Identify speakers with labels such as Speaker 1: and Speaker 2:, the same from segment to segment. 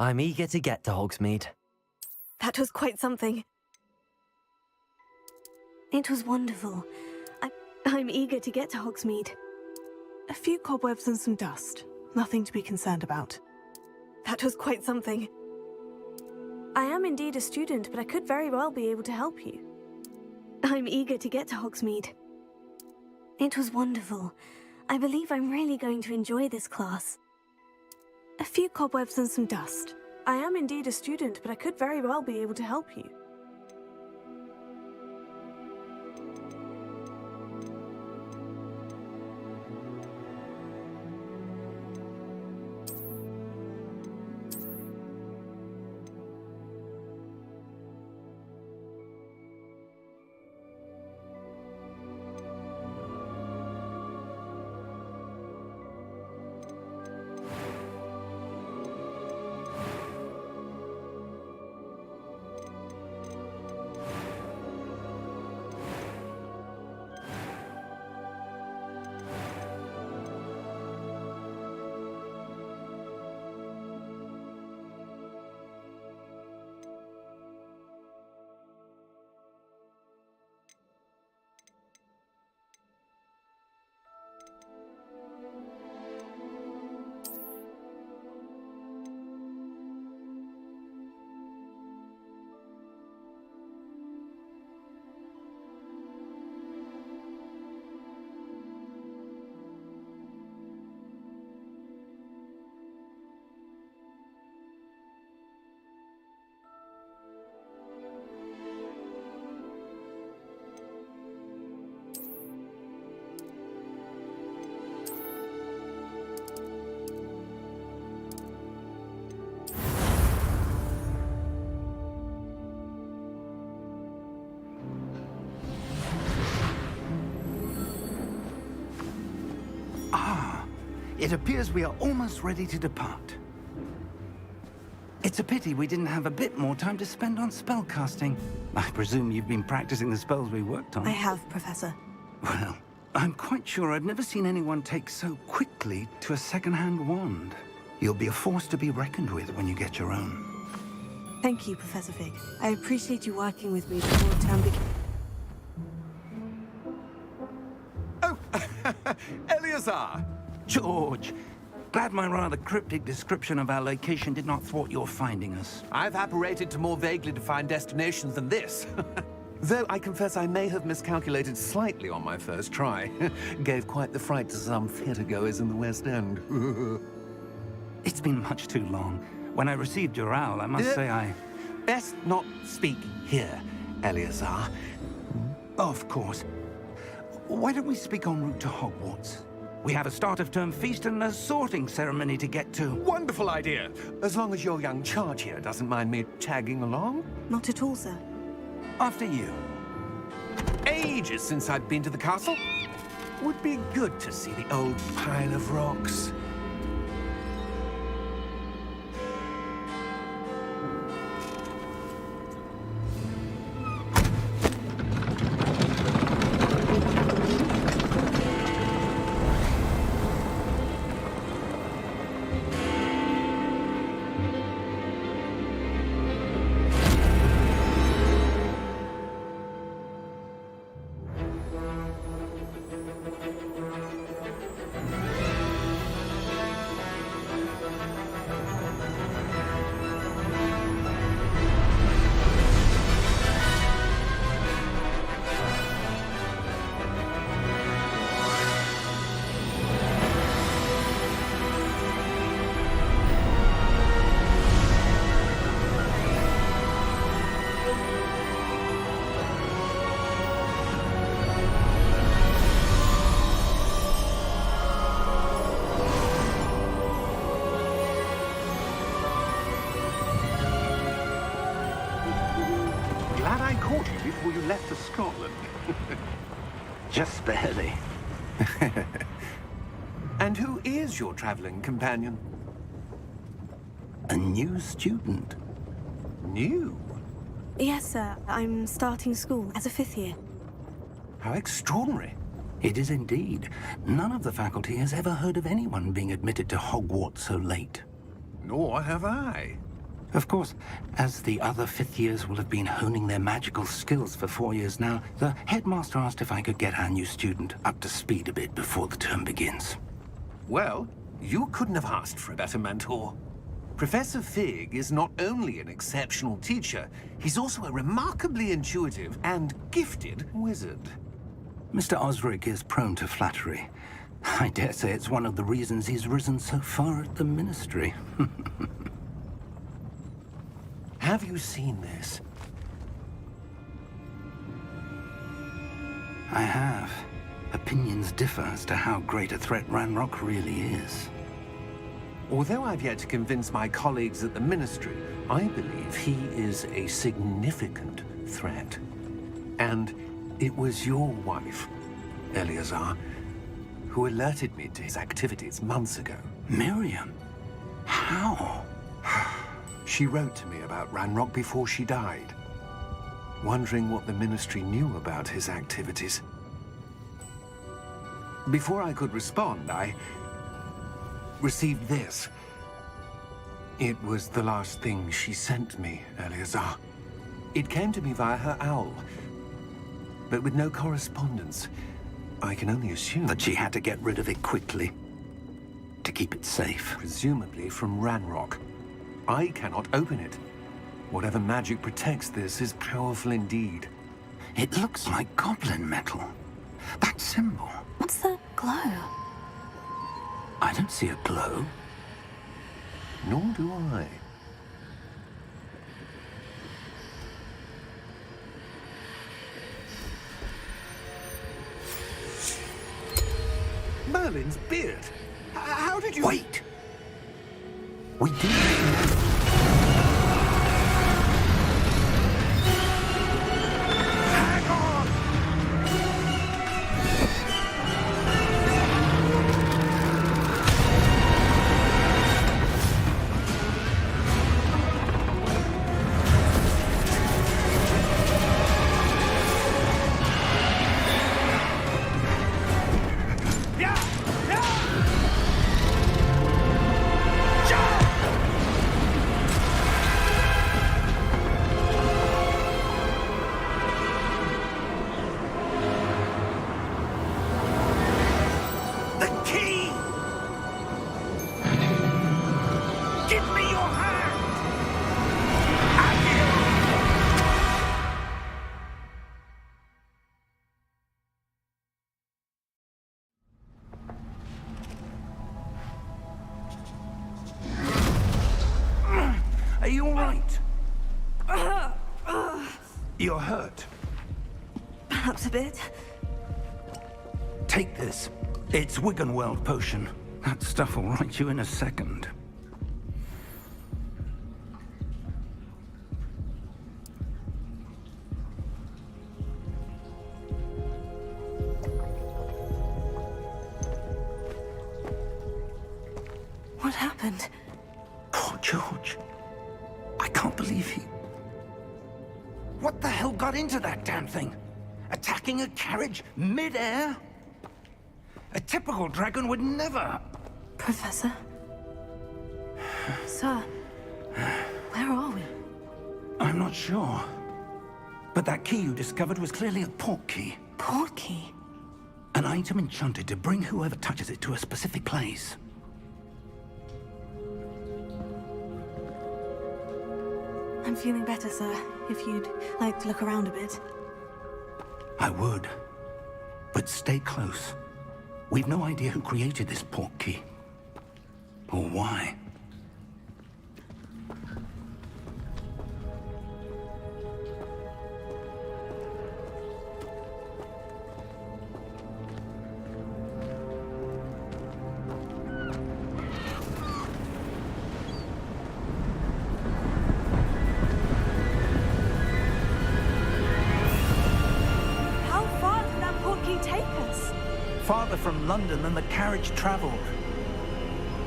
Speaker 1: I'm eager to get to Hogsmeade.
Speaker 2: That was quite something. It was wonderful. I'm eager to get to Hogsmeade.
Speaker 3: A few cobwebs and some dust. Nothing to be concerned about.
Speaker 2: That was quite something. I am indeed a student, but I could very well be able to help you. I'm eager to get to Hogsmeade. It was wonderful. I believe I'm really going to enjoy this class.
Speaker 3: A few cobwebs and some dust.
Speaker 2: I am indeed a student, but I could very well be able to help you.
Speaker 4: It appears we are almost ready to depart. It's a pity we didn't have a bit more time to spend on spellcasting. I presume you've been practicing the spells we worked on.
Speaker 3: I have, Professor.
Speaker 4: Well, I'm quite sure I've never seen anyone take so quickly to a second-hand wand. You'll be a force to be reckoned with when you get your own.
Speaker 3: Thank you, Professor Fig. I appreciate you working with me before term begins.
Speaker 5: Oh, Eleazar!
Speaker 4: George, glad my rather cryptic description of our location did not thwart your finding us.
Speaker 5: I've apparated to more vaguely defined destinations than this. Though I confess I may have miscalculated slightly on my first try. Gave quite the fright to some theatre-goers in the West End.
Speaker 4: It's been much too long. When I received your owl, I must say I...
Speaker 5: Best not speak here, Eleazar.
Speaker 4: Of course. Why don't we speak en route to Hogwarts? We have a start-of-term feast and a sorting ceremony to get to.
Speaker 5: Wonderful idea! As long as your young charge here doesn't mind me tagging along.
Speaker 3: Not at all, sir.
Speaker 4: After you.
Speaker 5: Ages since I've been to the castle. Would be good to see the old pile of rocks.
Speaker 4: Glad I caught you before you left for Scotland. Just barely.
Speaker 5: And who is your traveling companion?
Speaker 4: A new student.
Speaker 5: New?
Speaker 3: Yes, sir. I'm starting school as a 5th year.
Speaker 5: How extraordinary.
Speaker 4: It is indeed. None of the faculty has ever heard of anyone being admitted to Hogwarts so late.
Speaker 5: Nor have I.
Speaker 4: Of course, as the other fifth years will have been honing their magical skills for 4 years now, the headmaster asked if I could get our new student up to speed a bit before the term begins.
Speaker 5: Well, you couldn't have asked for a better mentor. Professor Fig is not only an exceptional teacher, he's also a remarkably intuitive and gifted wizard.
Speaker 4: Mr. Osric is prone to flattery. I dare say it's one of the reasons he's risen so far at the Ministry.
Speaker 5: Have you seen this?
Speaker 4: I have. Opinions differ as to how great a threat Ranrock really is.
Speaker 5: Although I've yet to convince my colleagues at the Ministry, I believe he is a significant threat. And it was your wife, Eleazar, who alerted me to his activities months ago.
Speaker 4: Miriam? How?
Speaker 5: She wrote to me about Ranrock before she died, wondering what the Ministry knew about his activities. Before I could respond, I received this. It was the last thing she sent me, Eleazar. It came to me via her owl, but with no correspondence. I can only assume
Speaker 4: That she had to get rid of it quickly, to keep it safe.
Speaker 5: presumably from Ranrock. I cannot open it. Whatever magic protects this is powerful indeed.
Speaker 4: It looks like goblin metal. That symbol.
Speaker 2: What's the glow?
Speaker 4: I don't see a glow.
Speaker 5: Nor do I. Merlin's beard. How did you...
Speaker 4: Wait! We did.
Speaker 5: Hang on! Yeah! Yeah! Jump! The key! Give me your hand!
Speaker 4: Are you all right? You're hurt.
Speaker 2: Perhaps a bit.
Speaker 4: Take this. It's Wiggenweld potion. That stuff will right you in a second.
Speaker 2: What happened?
Speaker 4: Poor George. I can't believe he... What the hell got into that damn thing? Attacking a carriage mid-air? A typical dragon would never...
Speaker 2: Professor? Sir, where are we?
Speaker 4: I'm not sure. But that key you discovered was clearly a port key.
Speaker 2: Port key?
Speaker 4: An item enchanted to bring whoever touches it to a specific place.
Speaker 2: I'm feeling better, sir. If you'd like to look around a bit.
Speaker 4: I would. But stay close. We've no idea who created this port key. Or why.
Speaker 2: How far did that port key take us?
Speaker 4: Farther from London than the carriage traveled.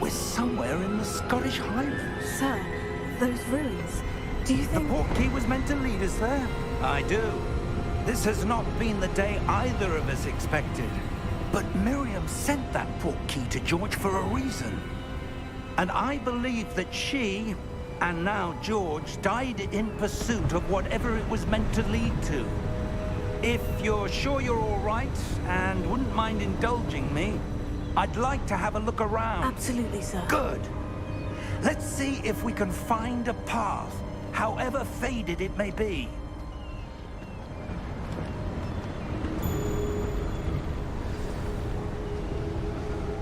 Speaker 4: We're somewhere in the Scottish Highlands.
Speaker 2: Sir, those ruins. Do you
Speaker 4: The
Speaker 2: think...
Speaker 4: port key was meant to lead us there. I do. This has not been the day either of us expected. But Miriam sent that port key to George for a reason. And I believe that she And now George died in pursuit of whatever it was meant to lead to. If you're sure you're all right and wouldn't mind indulging me, I'd like to have a look around.
Speaker 2: Absolutely, sir.
Speaker 4: Good. Let's see if we can find a path, however faded it may be.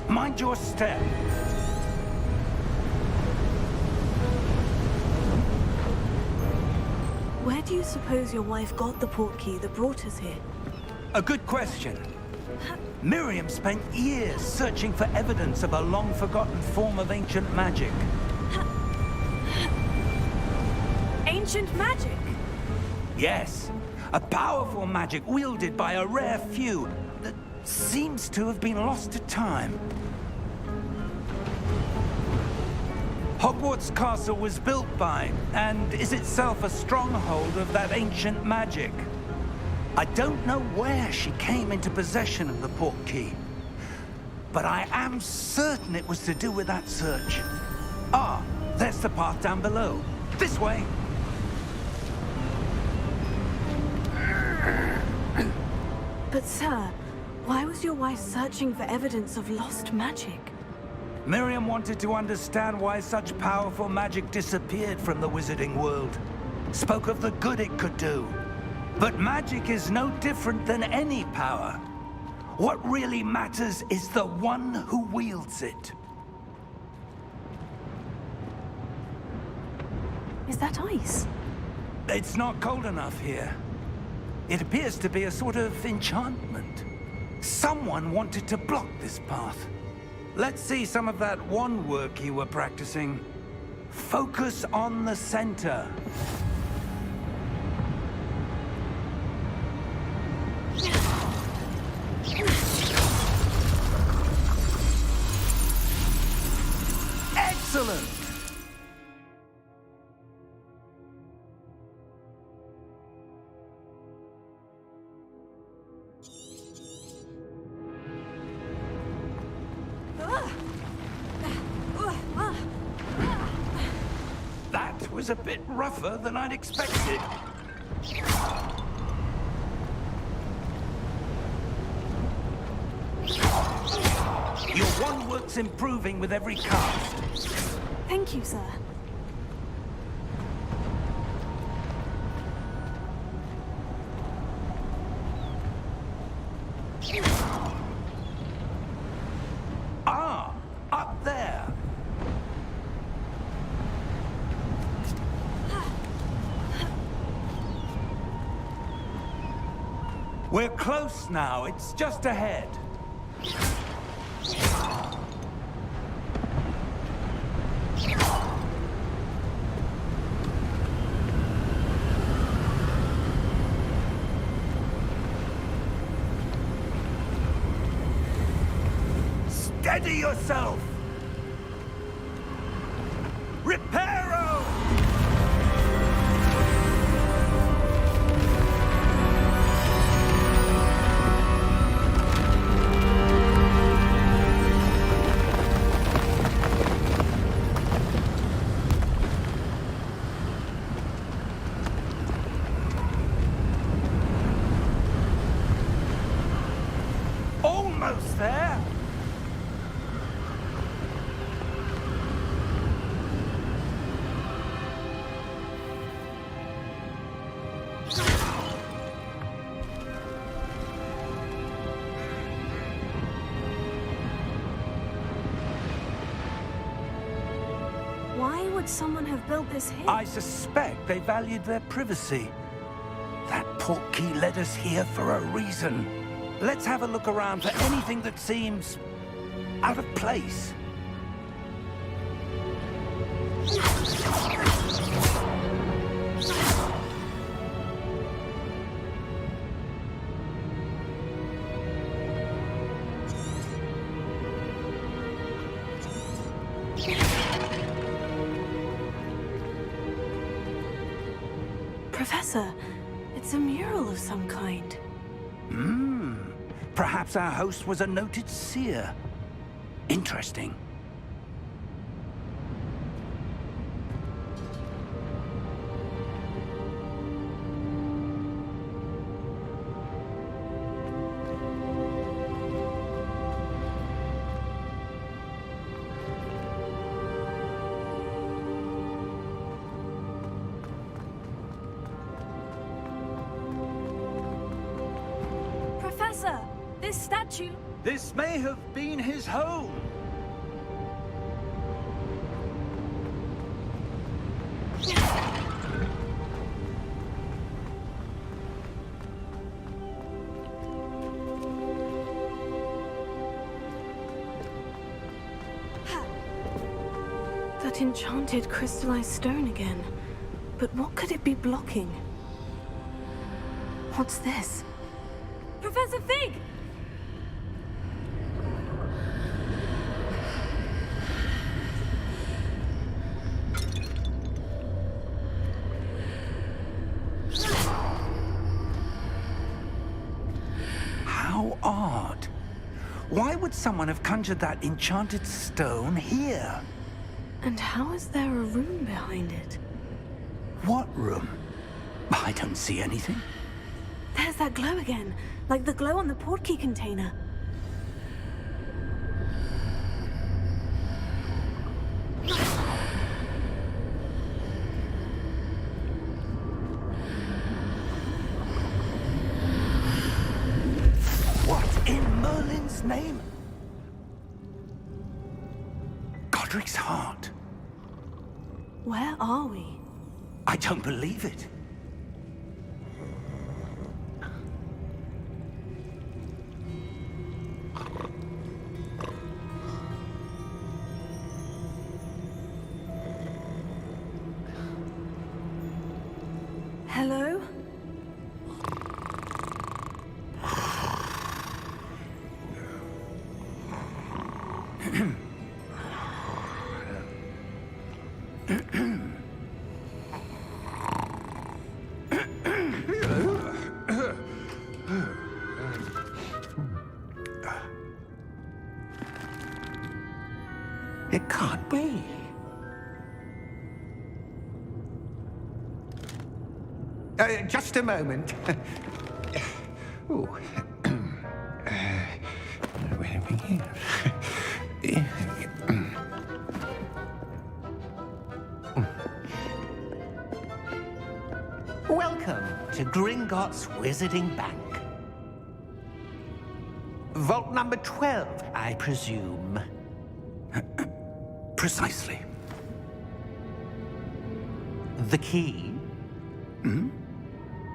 Speaker 4: Mind your step.
Speaker 2: Where do you suppose your wife got the portkey that brought us here?
Speaker 4: A good question. Miriam spent years searching for evidence of a long-forgotten form of ancient magic.
Speaker 2: Ancient magic?
Speaker 4: Yes, a powerful magic wielded by a rare few that seems to have been lost to time. Hogwarts Castle was built by, and is itself a stronghold of that ancient magic. I don't know where she came into possession of the portkey, but I am certain it was to do with that search. Ah, there's the path down below. This way.
Speaker 2: But sir, why was your wife searching for evidence of lost magic?
Speaker 4: Miriam wanted to understand why such powerful magic disappeared from the wizarding world. Spoke of the good it could do. But magic is no different than any power. What really matters is the one who wields it.
Speaker 2: Is that ice?
Speaker 4: It's not cold enough here. It appears to be a sort of enchantment. Someone wanted to block this path. Let's see some of that wand work you were practicing. Focus on the center. Excellent! That was a bit rougher than I'd expected. Your wand work's improving with every cast.
Speaker 2: Thank you, sir.
Speaker 4: Ah, up there. We're close now. It's just ahead. Steady yourself! Reparo! Almost there!
Speaker 2: Why would someone have built this here?
Speaker 4: I suspect they valued their privacy. That portkey led us here for a reason. Let's have a look around for anything that seems out of place.
Speaker 2: Professor, it's a mural of some kind.
Speaker 4: Perhaps our host was a noted seer. Interesting.
Speaker 2: statue?
Speaker 4: This may have been his home.
Speaker 2: That enchanted crystallized stone again. But what could it be blocking? What's this? Professor Fig!
Speaker 4: How odd. Why would someone have conjured that enchanted stone here?
Speaker 2: And how is there a room behind it?
Speaker 4: What room? I don't see anything.
Speaker 2: There's that glow again, like the glow on the portkey container.
Speaker 4: What in Merlin's name? Godric's heart.
Speaker 2: Where are we?
Speaker 4: I don't believe it.
Speaker 2: Hello?
Speaker 4: It can't be.
Speaker 5: Just a moment. Ooh. Where are we here?
Speaker 6: Welcome to Gringotts Wizarding Bank. Vault number 12, I presume.
Speaker 4: Precisely.
Speaker 6: The key?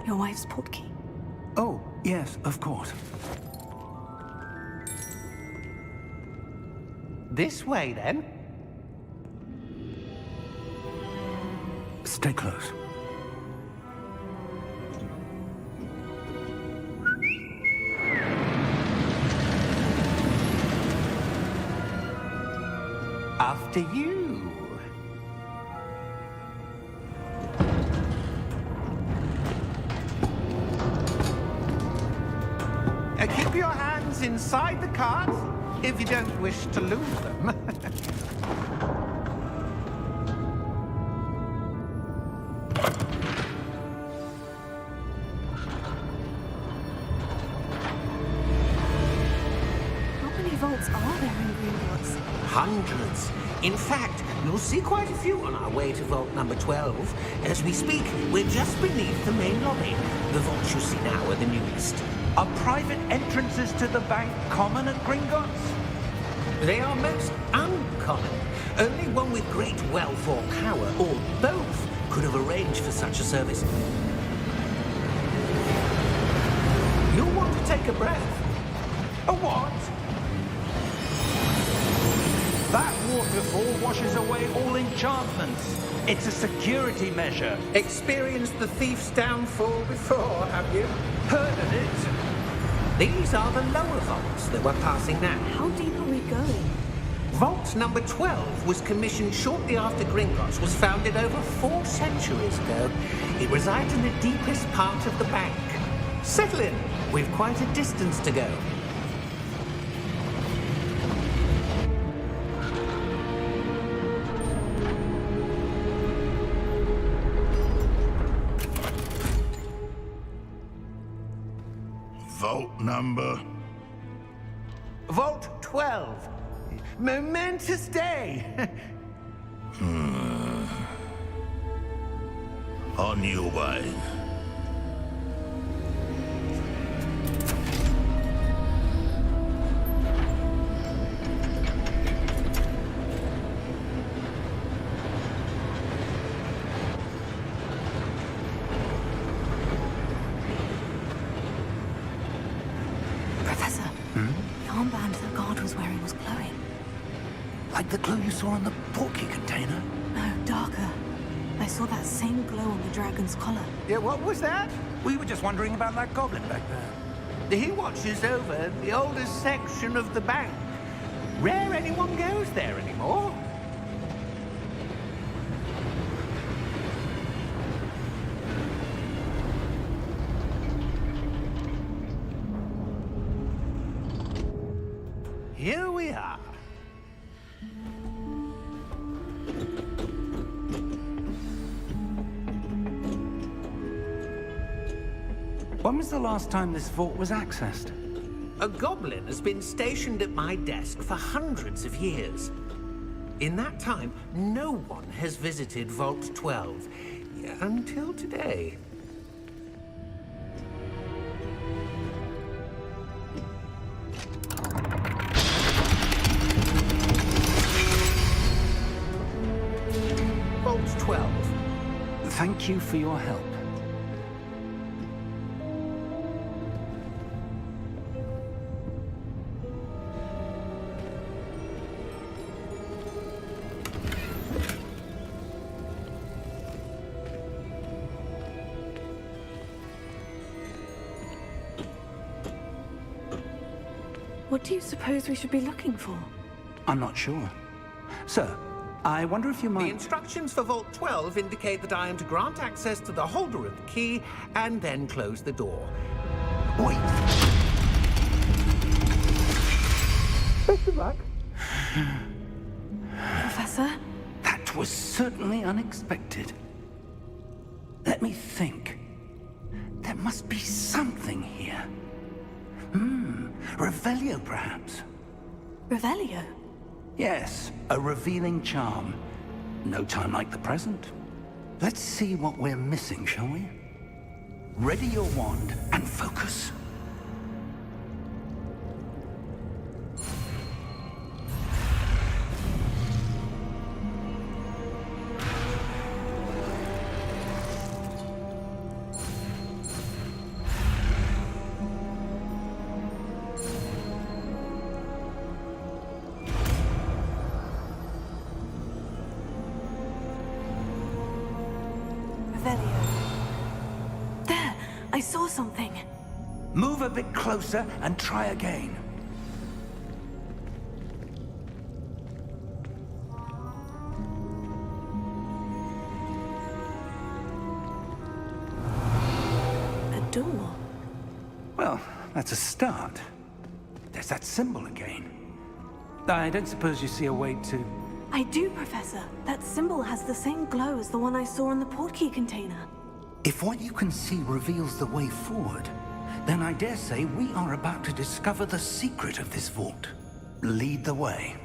Speaker 2: Your wife's portkey.
Speaker 4: Oh, yes, of course.
Speaker 6: This way, then.
Speaker 4: Stay close.
Speaker 6: After you. Keep your hands inside the cart if you don't wish to lose them.
Speaker 2: How many vaults are there in Gringotts?
Speaker 6: Hundreds. In fact, you'll see quite a few on our way to vault number 12. As we speak, we're just beneath the main lobby. The vaults you see now are the newest.
Speaker 4: Are private entrances to the bank common at Gringotts?
Speaker 6: They are most uncommon. Only one with great wealth or power, or both, could have arranged for such a service. You'll want to take a breath.
Speaker 4: A what? That waterfall washes away all enchantments. It's a security measure.
Speaker 6: Experienced the thief's downfall before, have you?
Speaker 4: Heard of it?
Speaker 6: These are the lower vaults that we're passing now.
Speaker 2: How deep are we going?
Speaker 6: Vault number 12 was commissioned shortly after Gringotts was founded over 4 centuries ago. It resides in the deepest part of the bank. Settle in. We've quite a distance to go.
Speaker 7: Vault number?
Speaker 6: Vault 12. Momentous day.
Speaker 7: On your way.
Speaker 2: armband the guard was wearing was glowing.
Speaker 4: Like the glow you saw on the porky container?
Speaker 2: No, darker. I saw that same glow on the dragon's collar.
Speaker 6: Yeah, what was that?
Speaker 4: We were just wondering about that goblin back there.
Speaker 6: He watches over the oldest section of the bank. Rare anyone goes there anymore. Here we are.
Speaker 4: When was the last time this vault was accessed?
Speaker 6: A goblin has been stationed at my desk for hundreds of years. In that time, no one has visited Vault 12, until today. Vault 12.
Speaker 4: Thank you for your help.
Speaker 2: What do you suppose we should be looking for?
Speaker 4: I'm not sure. Sir, I wonder if you
Speaker 6: The
Speaker 4: might...
Speaker 6: instructions for Vault 12 indicate that I am to grant access to the holder of the key and then close the door.
Speaker 4: Wait!
Speaker 6: Best of luck.
Speaker 2: Professor?
Speaker 4: That was certainly unexpected. Let me think. There must be something here. Revelio, perhaps?
Speaker 2: Revelio?
Speaker 4: Yes, a revealing charm. No time like the present. Let's see what we're missing, shall we? Ready your wand and focus.
Speaker 2: There! I saw something.
Speaker 4: Move a bit closer and try again.
Speaker 2: A door.
Speaker 4: Well, that's a start. There's that symbol again. I don't suppose you see a way to...
Speaker 2: I do, Professor. That symbol has the same glow as the one I saw on the portkey container.
Speaker 4: If what you can see reveals the way forward, then I dare say we are about to discover the secret of this vault. Lead the way.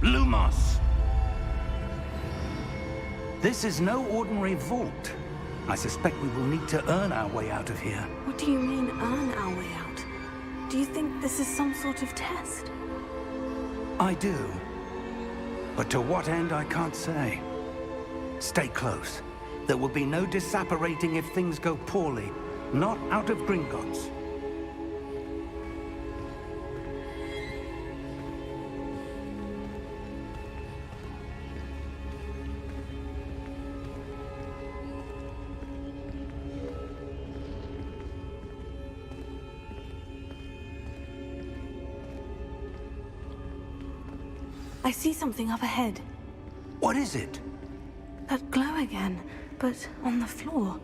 Speaker 4: Lumos! This is no ordinary vault. I suspect we will need to earn our way out of here.
Speaker 2: What do you mean, earn our way out? Do you think this is some sort of test?
Speaker 4: I do. But to what end, I can't say. Stay close. There will be no disapparating if things go poorly. Not out of Gringotts.
Speaker 2: I see something up ahead.
Speaker 4: What is it?
Speaker 2: That glow again, but on the floor.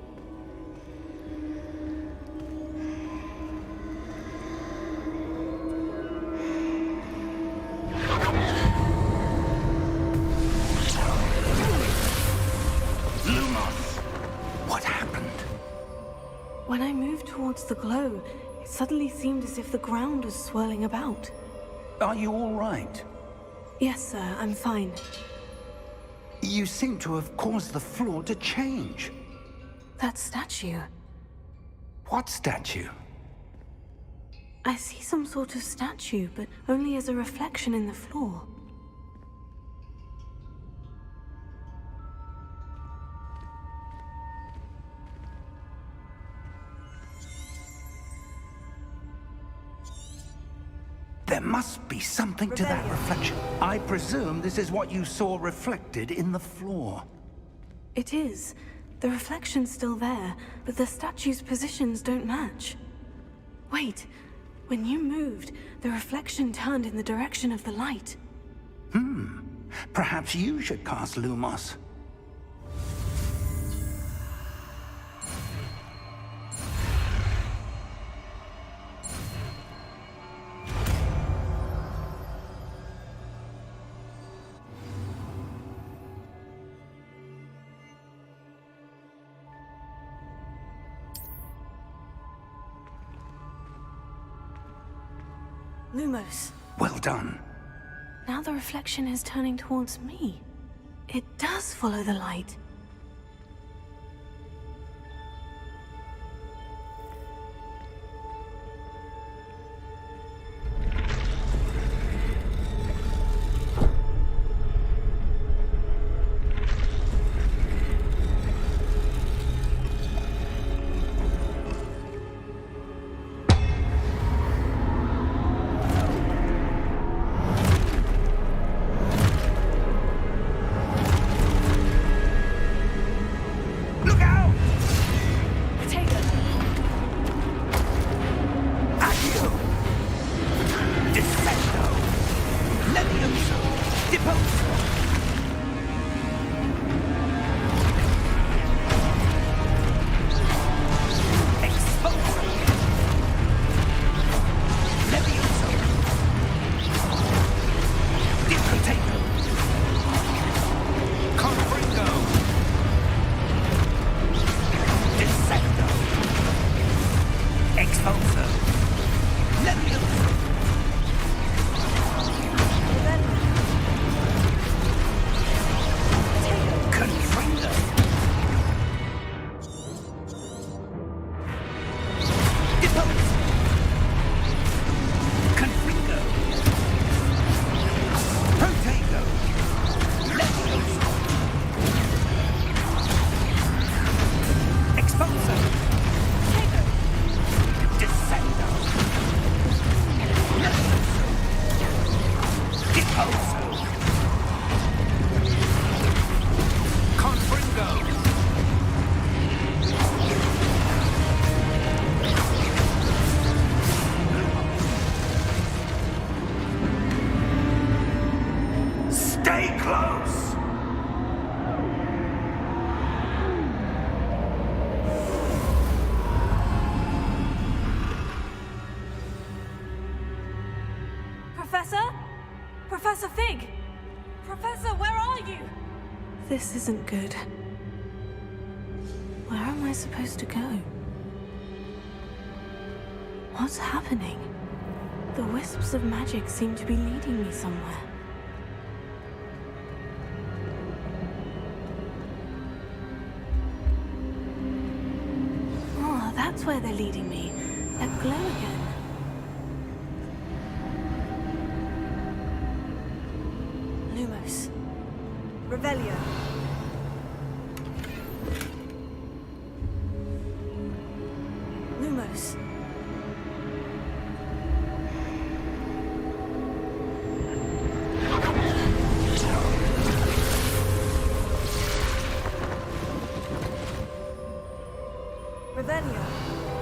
Speaker 4: Lumos! What happened?
Speaker 2: When I moved towards the glow, it suddenly seemed as if the ground was swirling about.
Speaker 4: Are you all right?
Speaker 2: Yes, sir, I'm fine.
Speaker 4: You seem to have caused the floor to change.
Speaker 2: That statue.
Speaker 4: What statue?
Speaker 2: I see some sort of statue, but only as a reflection in the floor.
Speaker 4: There must be something to that reflection. I presume this is what you saw reflected in the floor.
Speaker 2: It is. The reflection's still there, but the statue's positions don't match. Wait, when you moved, the reflection turned in the direction of the light.
Speaker 4: Perhaps you should cast Lumos.
Speaker 2: Lumos.
Speaker 4: Well done.
Speaker 2: Now the reflection is turning towards me. It does follow the light. Professor Fig! Professor, where are you? This isn't good. Where am I supposed to go? What's happening? The wisps of magic seem to be leading me somewhere. Oh, that's where they're leading me. That glow again. Lumos.
Speaker 3: Revelio.
Speaker 2: Lumos.
Speaker 3: Revelio.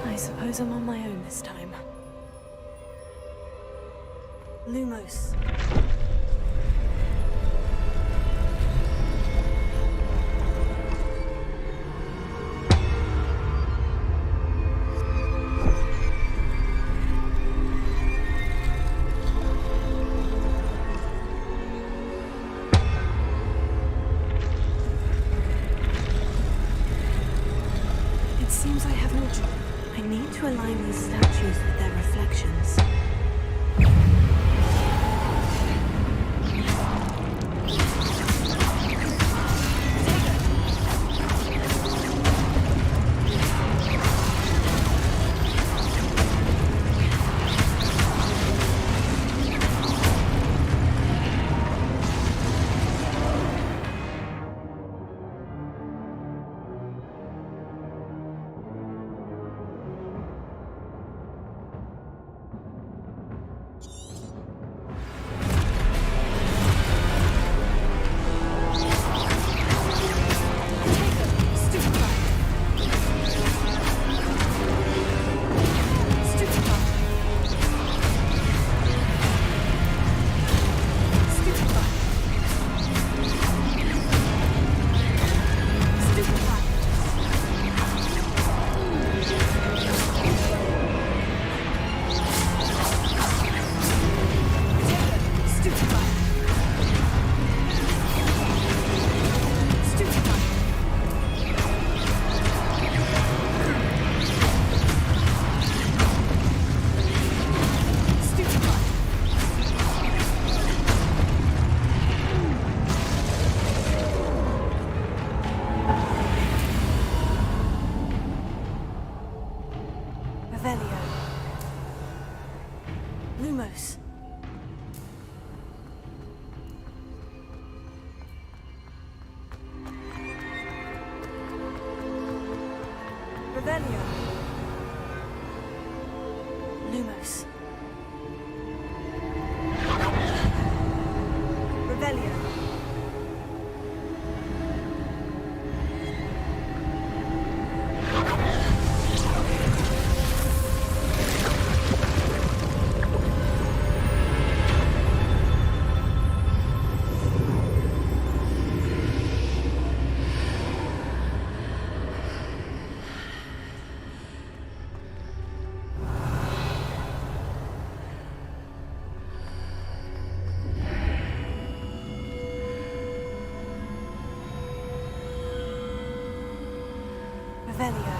Speaker 2: I suppose I'm on my own this time.
Speaker 3: Lumos.
Speaker 2: It seems I have no choice. I need to align these statues with their reflections. Lumos. Revelio. Lumos. Revelio. Revelio.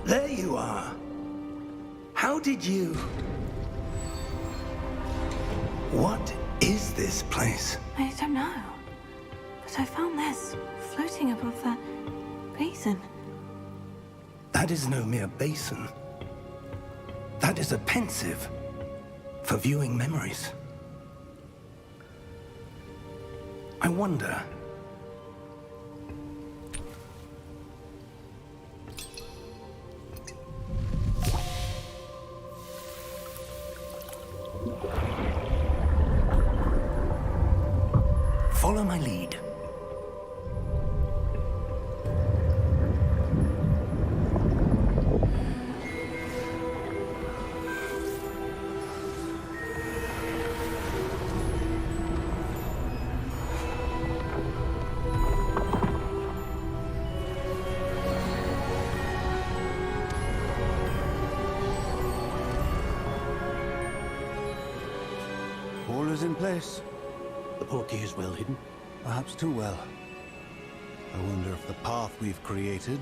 Speaker 4: There you are. How did you... What is this place?
Speaker 2: I don't know. But I found this floating above that basin.
Speaker 4: That is no mere basin. That is a pensive for viewing memories. I wonder... Follow my lead.
Speaker 8: All is in place.
Speaker 9: The portkey is well hidden.
Speaker 8: Perhaps too well. I wonder if the path we've created...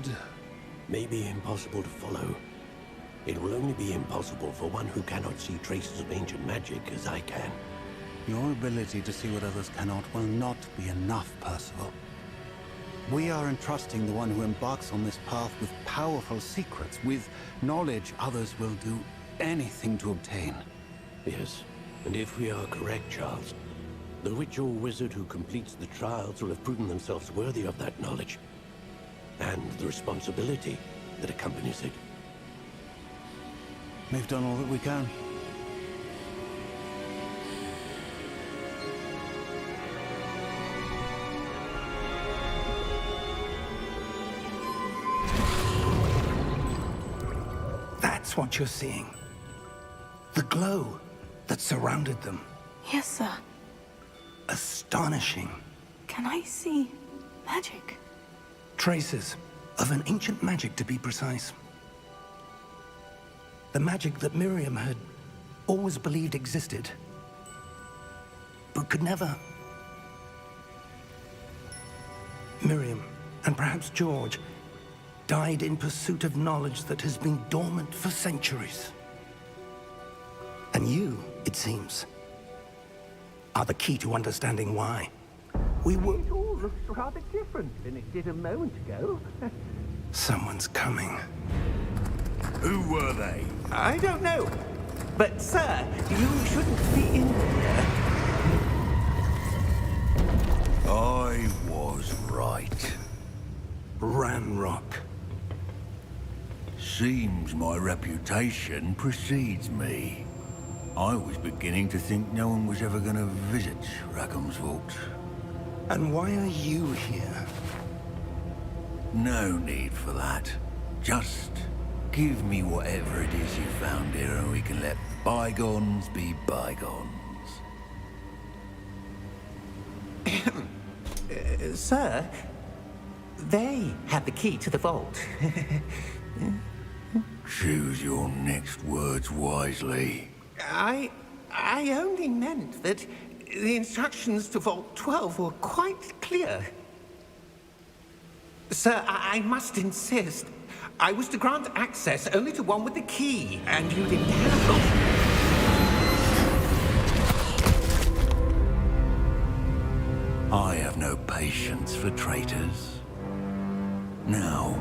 Speaker 9: May be impossible to follow. It will only be impossible for one who cannot see traces of ancient magic as I can.
Speaker 8: Your ability to see what others cannot will not be enough, Percival. We are entrusting the one who embarks on this path with powerful secrets, with knowledge others will do anything to obtain.
Speaker 9: Yes, and if we are correct, Charles, the witch or wizard who completes the trials will have proven themselves worthy of that knowledge, and the responsibility that accompanies it.
Speaker 8: We've done all that we can.
Speaker 4: That's what you're seeing. The glow that surrounded them.
Speaker 2: Yes, sir.
Speaker 4: Astonishing.
Speaker 2: Can I see magic?
Speaker 4: Traces of an ancient magic, to be precise. The magic that Miriam had always believed existed, but could never. Miriam, and perhaps George, died in pursuit of knowledge that has been dormant for centuries. And you, it seems, are the key to understanding why. We were...
Speaker 6: It all looks rather different than it did a moment ago.
Speaker 4: Someone's coming.
Speaker 7: Who were they?
Speaker 6: I don't know. But, sir, you shouldn't be in here.
Speaker 7: I was right.
Speaker 4: Ranrock.
Speaker 7: Seems my reputation precedes me. I was beginning to think no one was ever going to visit Rackham's Vault.
Speaker 4: And why are you here?
Speaker 7: No need for that. Just give me whatever it is you found here and we can let bygones be bygones.
Speaker 6: Sir, they have the key to the vault.
Speaker 7: Choose your next words wisely.
Speaker 6: I only meant that the instructions to Vault 12 were quite clear. Sir, I must insist. I was to grant access only to one with the key, and you didn't have
Speaker 7: I have no patience for traitors. Now,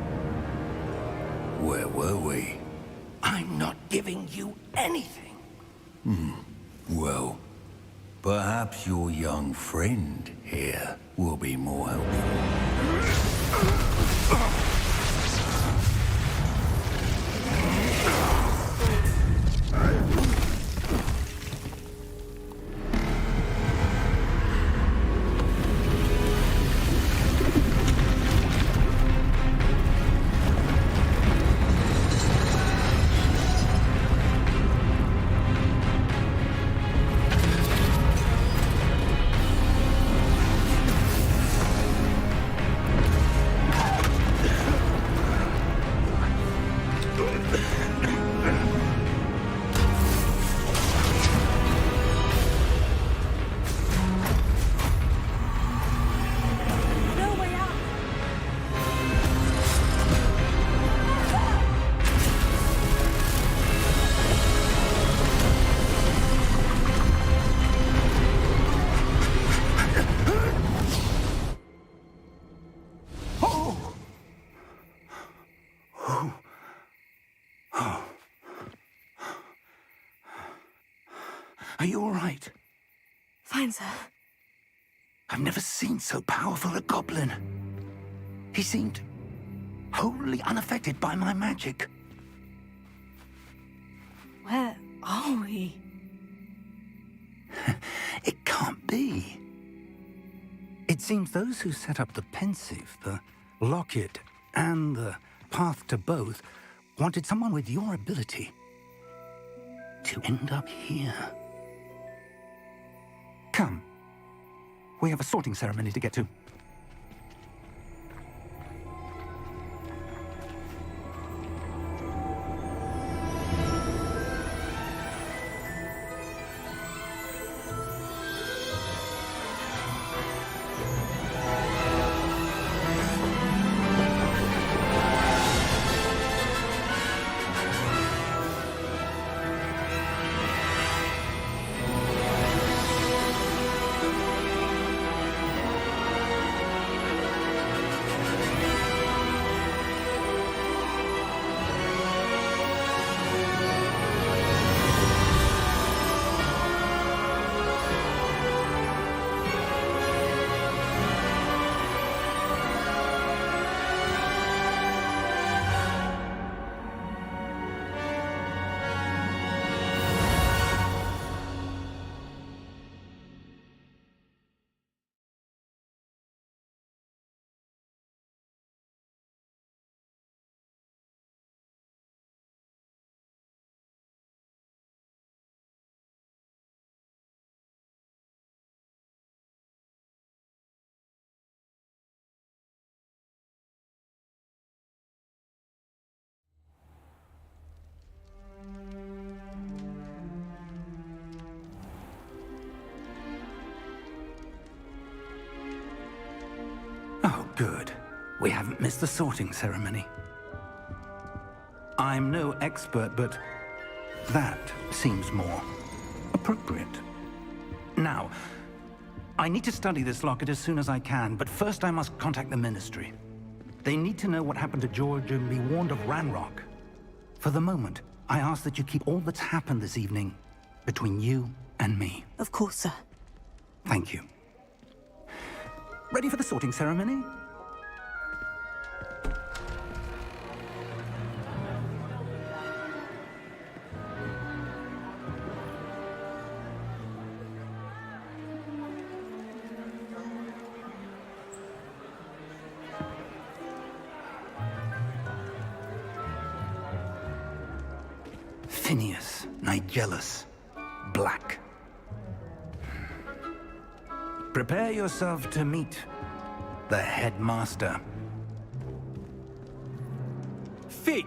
Speaker 7: where were we?
Speaker 4: I'm not giving you anything.
Speaker 7: Well, perhaps your young friend here will be more helpful.
Speaker 4: Are you all right?
Speaker 2: Fine, sir.
Speaker 4: I've never seen so powerful a goblin. He seemed wholly unaffected by my magic.
Speaker 2: Where are we?
Speaker 4: It can't be. It seems those who set up the pensive, the locket, and the path to both wanted someone with your ability to end up here. Come. We have a sorting ceremony to get to. Oh, good. We haven't missed the sorting ceremony. I'm no expert, but that seems more appropriate. Now, I need to study this locket as soon as I can, but first I must contact the Ministry. They need to know what happened to George and be warned of Ranrock. For the moment, I ask that you keep all that's happened this evening between you and me.
Speaker 3: Of course, sir.
Speaker 4: Thank you. Ready for the sorting ceremony? Phineas, Nigellus, Black. Prepare yourself to meet the headmaster.
Speaker 10: Fig,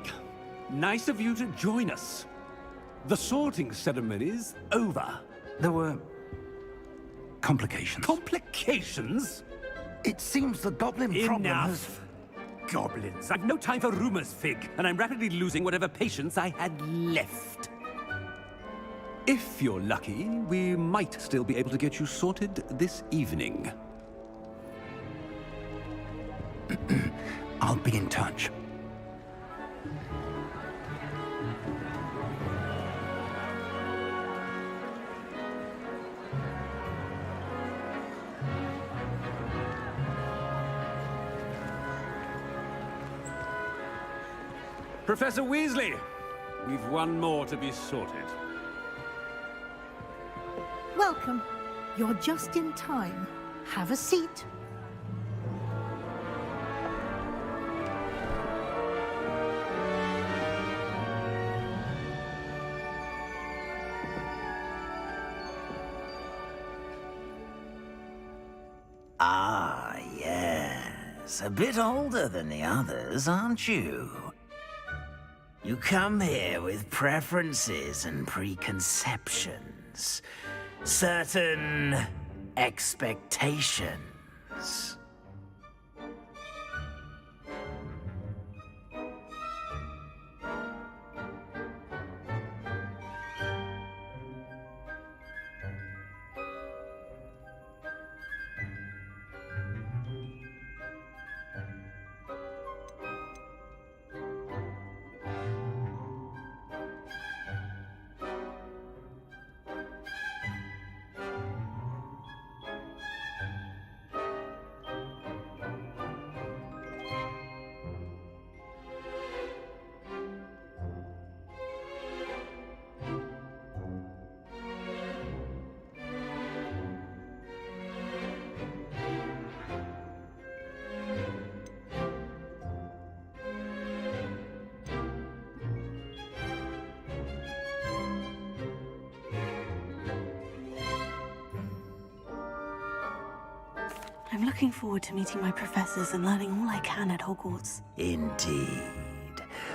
Speaker 10: nice of you to join us. The sorting ceremony's over.
Speaker 4: There were complications.
Speaker 10: Complications?
Speaker 4: It seems the goblin problem has...
Speaker 10: Enough! Goblins. I've no time for rumors, Fig, and I'm rapidly losing whatever patience I had left. If you're lucky, we might still be able to get you sorted this evening.
Speaker 4: I'll be in touch.
Speaker 10: Professor Weasley, we've one more to be sorted.
Speaker 11: Welcome. You're just in time. Have a seat.
Speaker 12: Ah, yes. A bit older than the others, aren't you? You come here with preferences and preconceptions. Certain expectations.
Speaker 2: I'm looking forward to meeting my professors and learning all I can at Hogwarts.
Speaker 12: Indeed.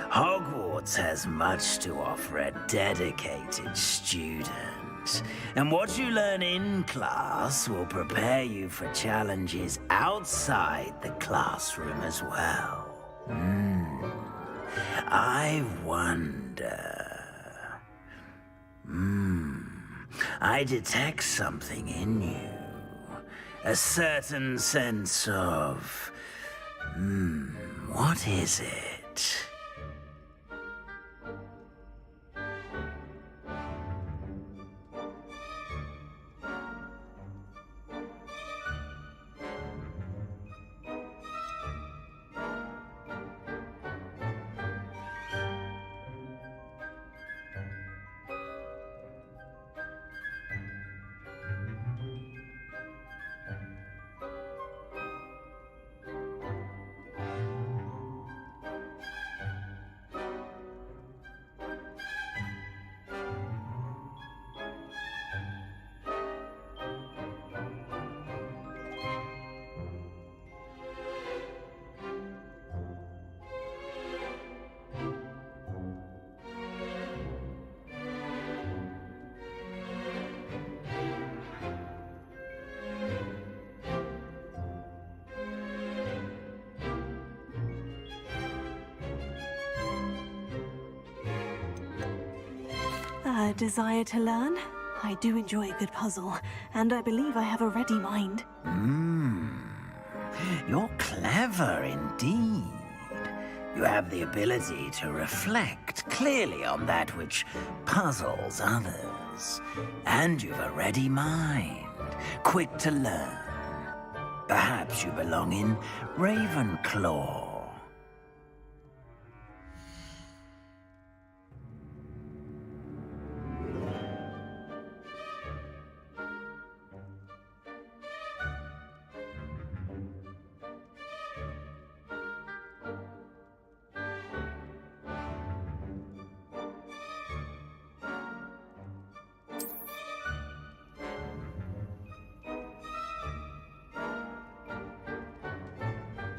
Speaker 12: Hogwarts has much to offer a dedicated student. And what you learn in class will prepare you for challenges outside the classroom as well. I wonder... I detect something in you. A certain sense of... what is it?
Speaker 2: A desire to learn? I do enjoy a good puzzle, and I believe I have a ready mind.
Speaker 12: You're clever indeed. You have the ability to reflect clearly on that which puzzles others. And you've a ready mind, quick to learn. Perhaps you belong in Ravenclaw.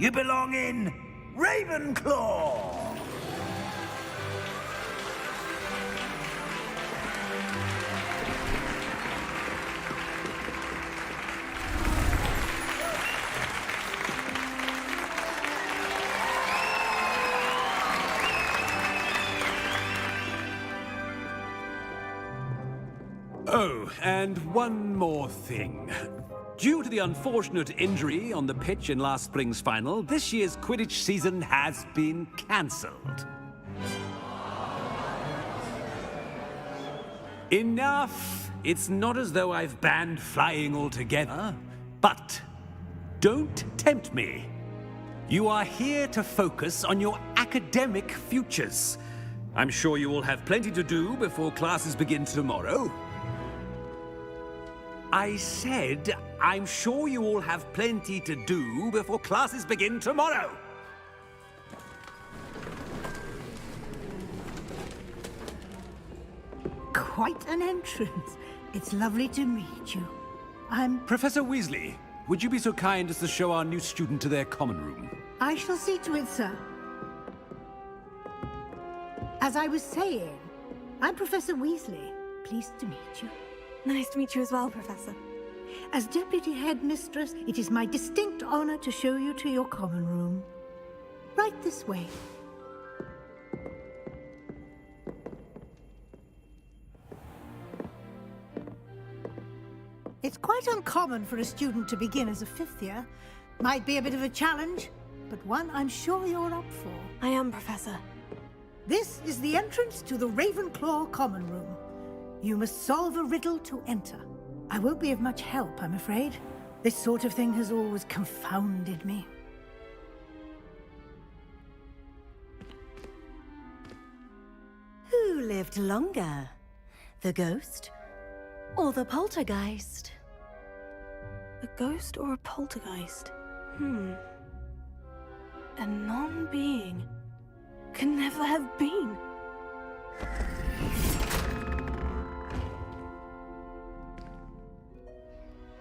Speaker 12: You belong in Ravenclaw!
Speaker 10: Oh, and one more thing. Due to the unfortunate injury on the pitch in last spring's final, this year's Quidditch season has been cancelled. Enough! It's not as though I've banned flying altogether, but don't tempt me. You are here to focus on your academic futures. I'm sure you will have plenty to do before classes begin tomorrow. I said, I'm sure you all have plenty to do before classes begin tomorrow.
Speaker 11: Quite an entrance. It's lovely to meet you. I'm...
Speaker 10: Professor Weasley, would you be so kind as to show our new student to their common room?
Speaker 11: I shall see to it, sir. As I was saying, I'm Professor Weasley. Pleased to meet you.
Speaker 2: Nice to meet you as well, Professor.
Speaker 11: As Deputy Headmistress, it is my distinct honor to show you to your common room. Right this way. It's quite uncommon for a student to begin as a fifth year. Might be a bit of a challenge, but one I'm sure you're up for.
Speaker 2: I am, Professor.
Speaker 11: This is the entrance to the Ravenclaw common room. You must solve a riddle to enter. I won't be of much help, I'm afraid. This sort of thing has always confounded me.
Speaker 13: Who lived longer? The ghost or the poltergeist?
Speaker 2: A ghost or a poltergeist? A non-being can never have been.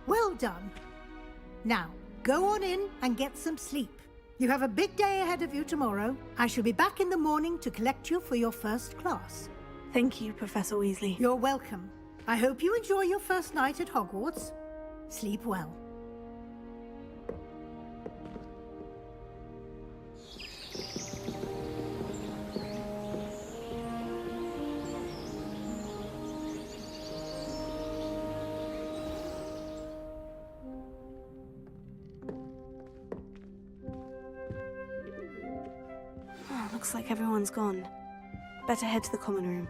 Speaker 11: Well done. Now, go on in and get some sleep. You have a big day ahead of you tomorrow. I shall be back in the morning to collect you for your first class.
Speaker 2: Thank you, Professor Weasley.
Speaker 11: You're welcome. I hope you enjoy your first night at Hogwarts. Sleep well.
Speaker 2: Looks like everyone's gone. Better head to the common room.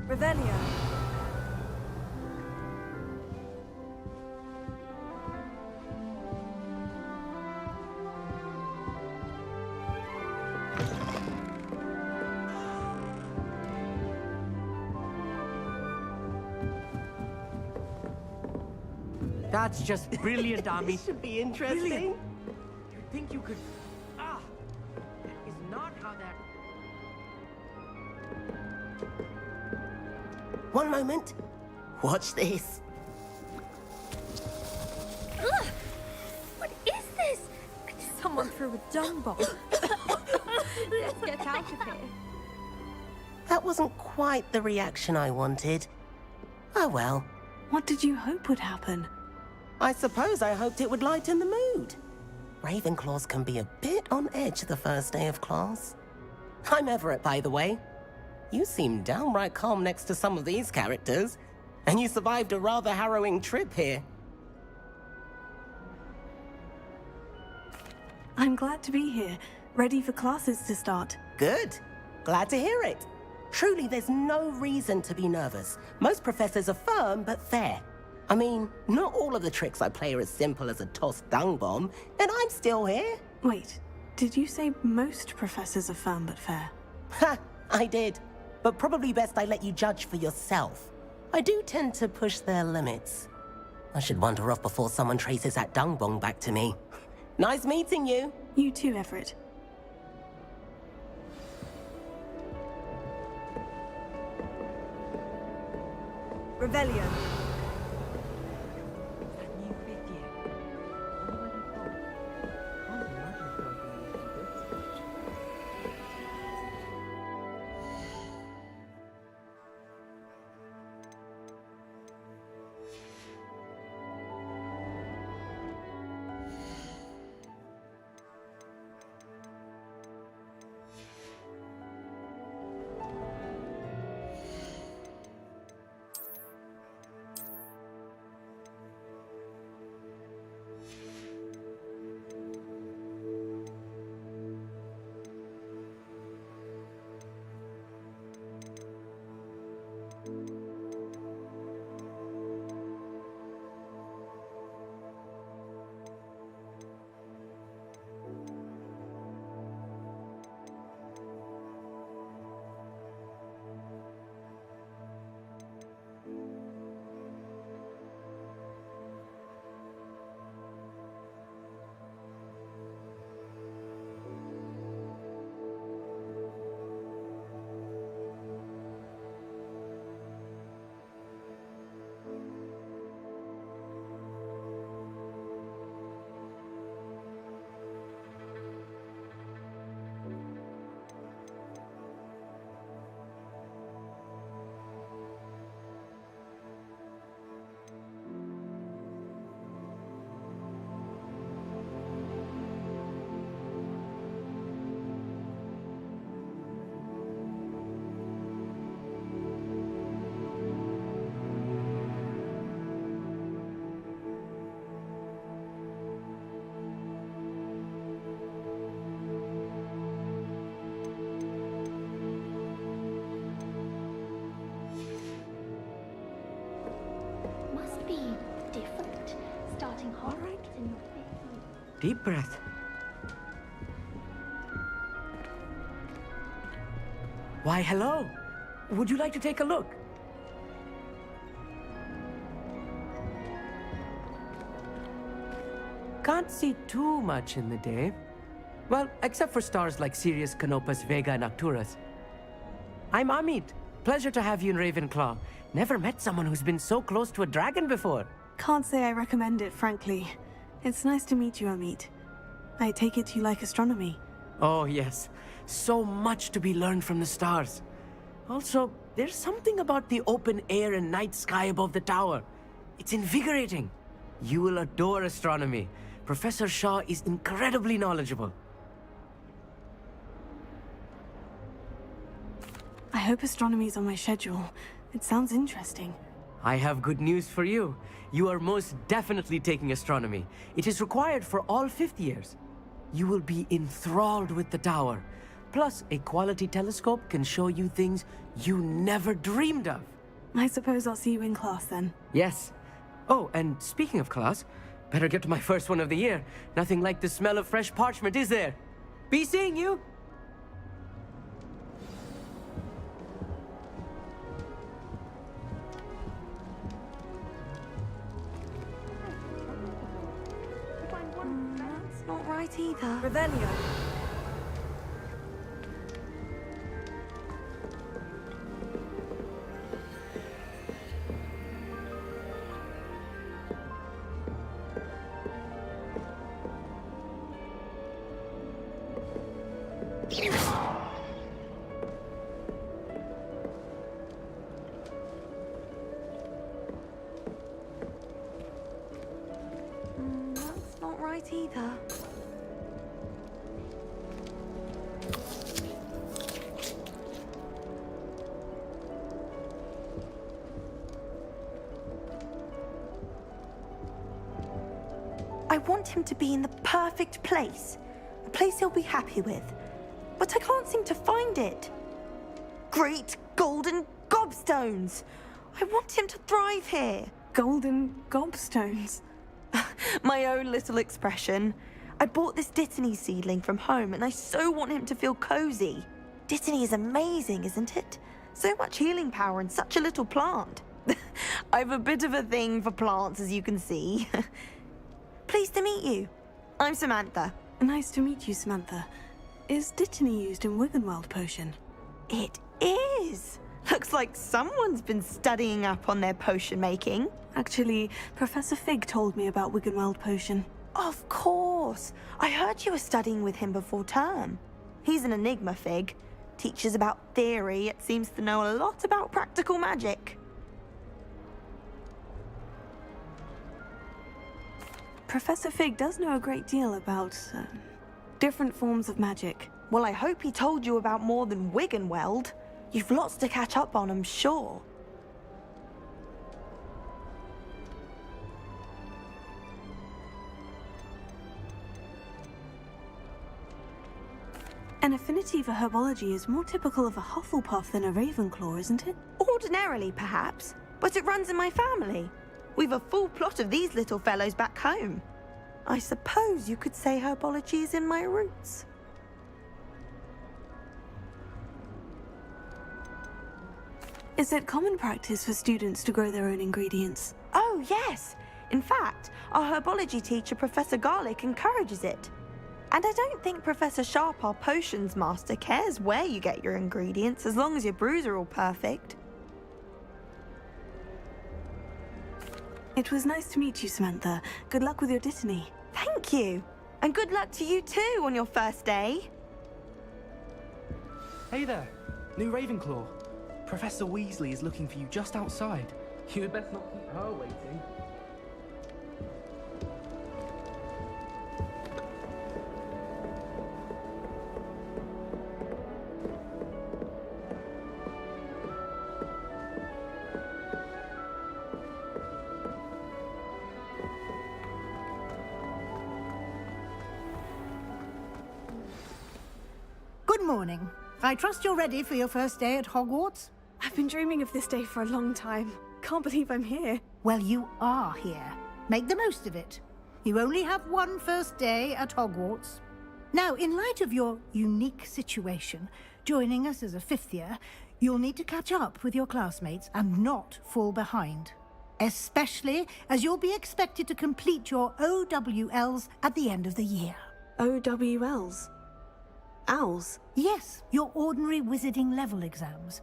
Speaker 2: Revelio.
Speaker 14: That's just brilliant, Ami.
Speaker 15: This should be interesting.
Speaker 14: Brilliant. You think you could... Ah! That is not how that...
Speaker 15: One moment. Watch this.
Speaker 16: Ugh! What is this? Someone threw a dung bomb. Let's get out of here.
Speaker 15: That wasn't quite the reaction I wanted. Oh well.
Speaker 2: What did you hope would happen?
Speaker 15: I suppose I hoped it would lighten the mood. Ravenclaws can be a bit on edge the first day of class. I'm Everett, by the way. You seem downright calm next to some of these characters, and you survived a rather harrowing trip here.
Speaker 2: I'm glad to be here, ready for classes to start.
Speaker 15: Good. Glad to hear it. Truly, there's no reason to be nervous. Most professors are firm but fair. I mean, not all of the tricks I play are as simple as a tossed dung bomb, and I'm still here.
Speaker 2: Wait, did you say most professors are firm but fair?
Speaker 15: Ha! I did. But probably best I let you judge for yourself. I do tend to push their limits. I should wander off before someone traces that dung bomb back to me. Nice meeting you.
Speaker 2: You too, Everett. Revelio.
Speaker 17: be different. Starting hot in your fifth.
Speaker 14: Deep breath. Why, hello. Would you like to take a look? Can't see too much in the day. Well, except for stars like Sirius, Canopus, Vega, and Arcturus. I'm Amit. Pleasure to have you in Ravenclaw. Never met someone who's been so close to a dragon before.
Speaker 2: Can't say I recommend it, frankly. It's nice to meet you, Amit. I take it you like astronomy.
Speaker 14: Oh, yes. So much to be learned from the stars. Also, there's something about the open air and night sky above the tower. It's invigorating. You will adore astronomy. Professor Shaw is incredibly knowledgeable.
Speaker 2: I hope astronomy's on my schedule. It sounds interesting.
Speaker 14: I have good news for you. You are most definitely taking astronomy. It is required for all fifth years. You will be enthralled with the tower. Plus, a quality telescope can show you things you never dreamed of.
Speaker 2: I suppose I'll see you in class then.
Speaker 14: Yes. Oh, and speaking of class, better get to my first one of the year. Nothing like the smell of fresh parchment, is there? Be seeing you!
Speaker 2: That's not right either.
Speaker 3: Revelio.
Speaker 2: That's not right either.
Speaker 18: I want him to be in the perfect place. A place he'll be happy with. But I can't seem to find it. Great golden gobstones! I want him to thrive here.
Speaker 2: Golden gobstones?
Speaker 18: My own little expression. I bought this Dittany seedling from home and I so want him to feel cozy. Dittany is amazing, isn't it? So much healing power in such a little plant. I've a bit of a thing for plants, as you can see. Pleased to meet you. I'm Samantha.
Speaker 2: Nice to meet you, Samantha. Is Dittany used in Wiggenweld potion?
Speaker 18: It is. Looks like someone's been studying up on their potion making.
Speaker 2: Actually, Professor Fig told me about Wiggenweld potion.
Speaker 18: Of course. I heard you were studying with him before term. He's an enigma, Fig. Teaches about theory, yet seems to know a lot about practical magic.
Speaker 2: Professor Fig does know a great deal about different forms of magic.
Speaker 18: Well, I hope he told you about more than Wiggenweld. You've lots to catch up on, I'm sure.
Speaker 2: An affinity for herbology is more typical of a Hufflepuff than a Ravenclaw, isn't it?
Speaker 18: Ordinarily, perhaps, but it runs in my family. We've a full plot of these little fellows back home. I suppose you could say herbology is in my roots.
Speaker 2: Is it common practice for students to grow their own ingredients?
Speaker 18: Oh, yes. In fact, our herbology teacher, Professor Garlick, encourages it. And I don't think Professor Sharp, our potions master, cares where you get your ingredients, as long as your brews are all perfect.
Speaker 2: It was nice to meet you, Samantha. Good luck with your Dittany.
Speaker 18: Thank you. And good luck to you too on your first day.
Speaker 19: Hey there, new Ravenclaw. Professor Weasley is looking for you just outside. You had best not keep her waiting.
Speaker 11: Good morning. I trust you're ready for your first day at Hogwarts?
Speaker 2: I've been dreaming of this day for a long time. Can't believe I'm here.
Speaker 11: Well, you are here. Make the most of it. You only have one first day at Hogwarts. Now, in light of your unique situation, joining us as a fifth year, you'll need to catch up with your classmates and not fall behind. Especially as you'll be expected to complete your OWLs at the end of the year.
Speaker 2: OWLs? Owls?
Speaker 11: Yes, your ordinary wizarding level exams.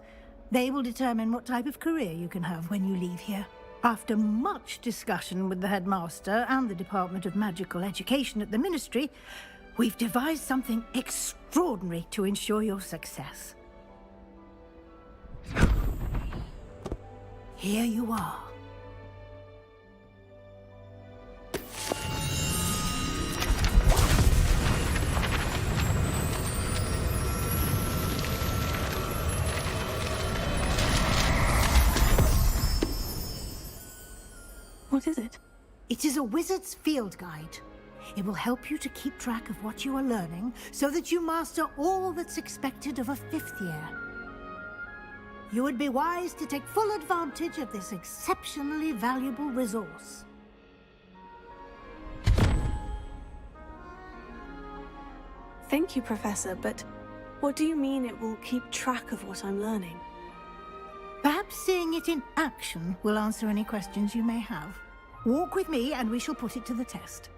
Speaker 11: They will determine what type of career you can have when you leave here. After much discussion with the headmaster and the Department of Magical Education at the Ministry, we've devised something extraordinary to ensure your success. Here you are.
Speaker 2: What is it?
Speaker 11: It is a wizard's field guide. It will help you to keep track of what you are learning so that you master all that's expected of a fifth year. You would be wise to take full advantage of this exceptionally valuable resource.
Speaker 2: Thank you, Professor, but what do you mean it will keep track of what I'm learning?
Speaker 11: Perhaps seeing it in action will answer any questions you may have. Walk with me and we shall put it to the test.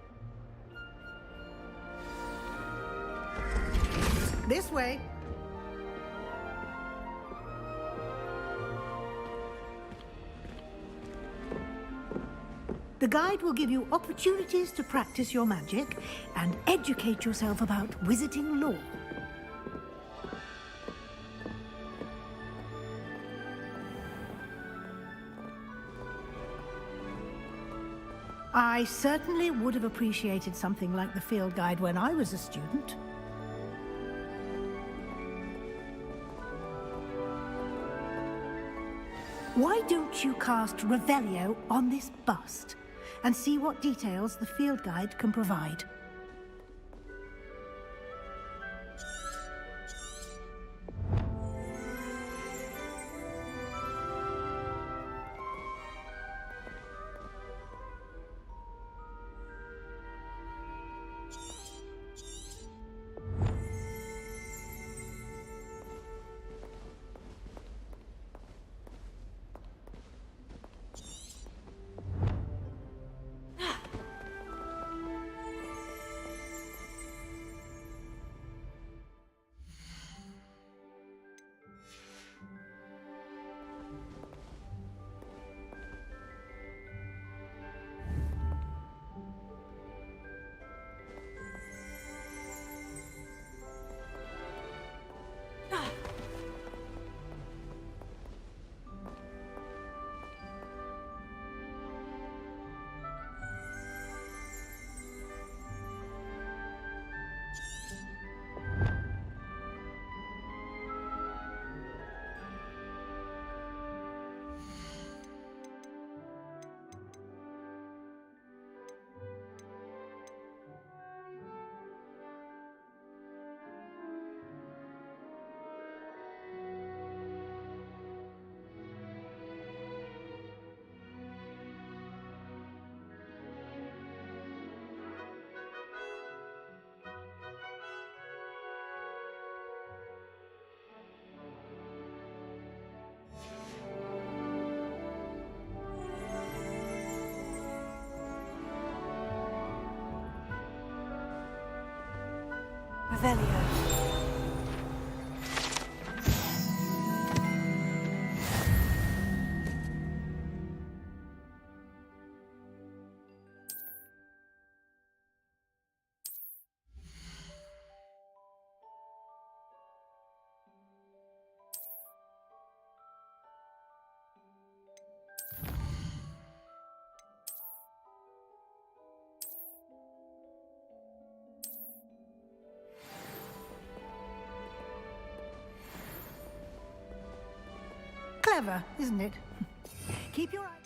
Speaker 11: This way. The guide will give you opportunities to practice your magic and educate yourself about wizarding lore. I certainly would have appreciated something like the field guide when I was a student. Why don't you cast Revelio on this bust and see what details the field guide can provide? Revelio. Clever, isn't it? Keep your eye...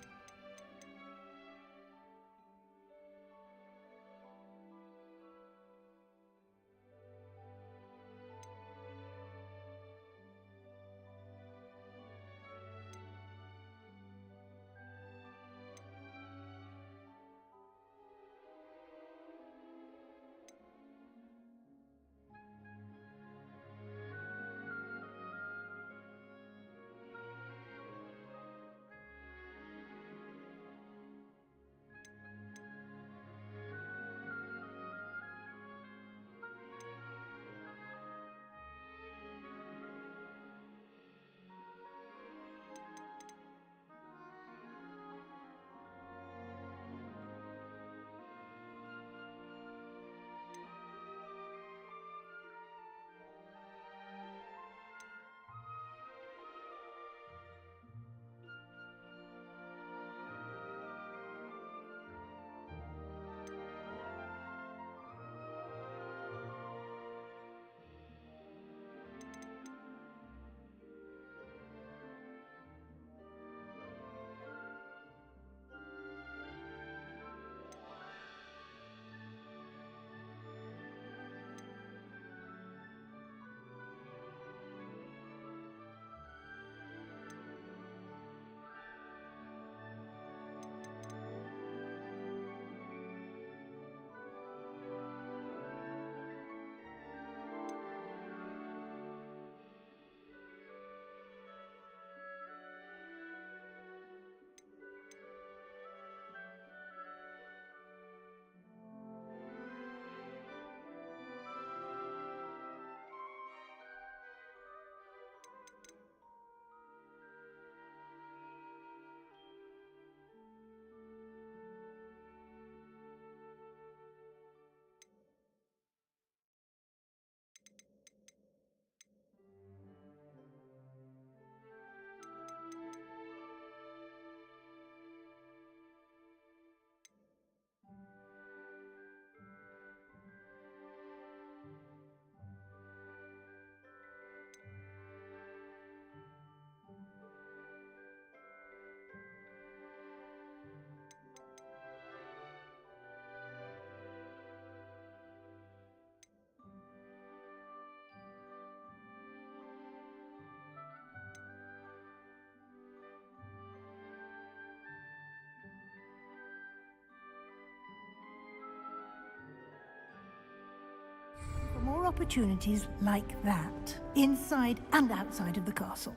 Speaker 11: more opportunities like that, inside and outside of the castle.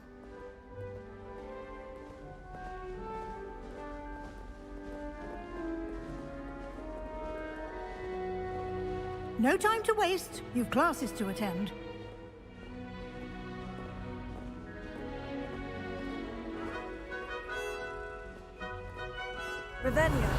Speaker 11: No time to waste. You've classes to attend.
Speaker 2: Revelio.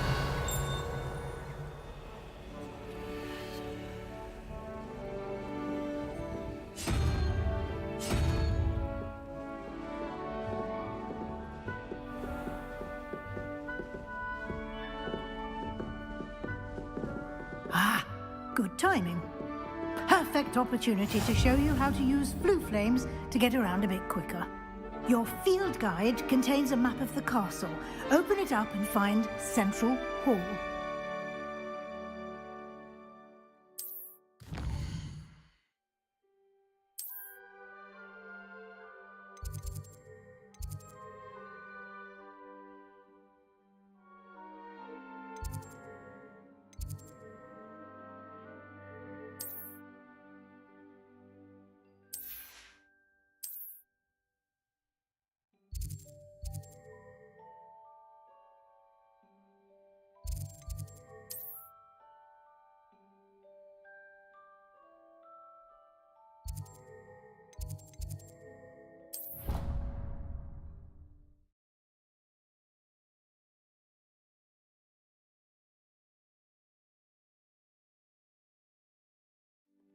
Speaker 11: Ah, good timing. Perfect opportunity to show you how to use flue flames to get around a bit quicker. Your field guide contains a map of the castle. Open it up and find Central Hall.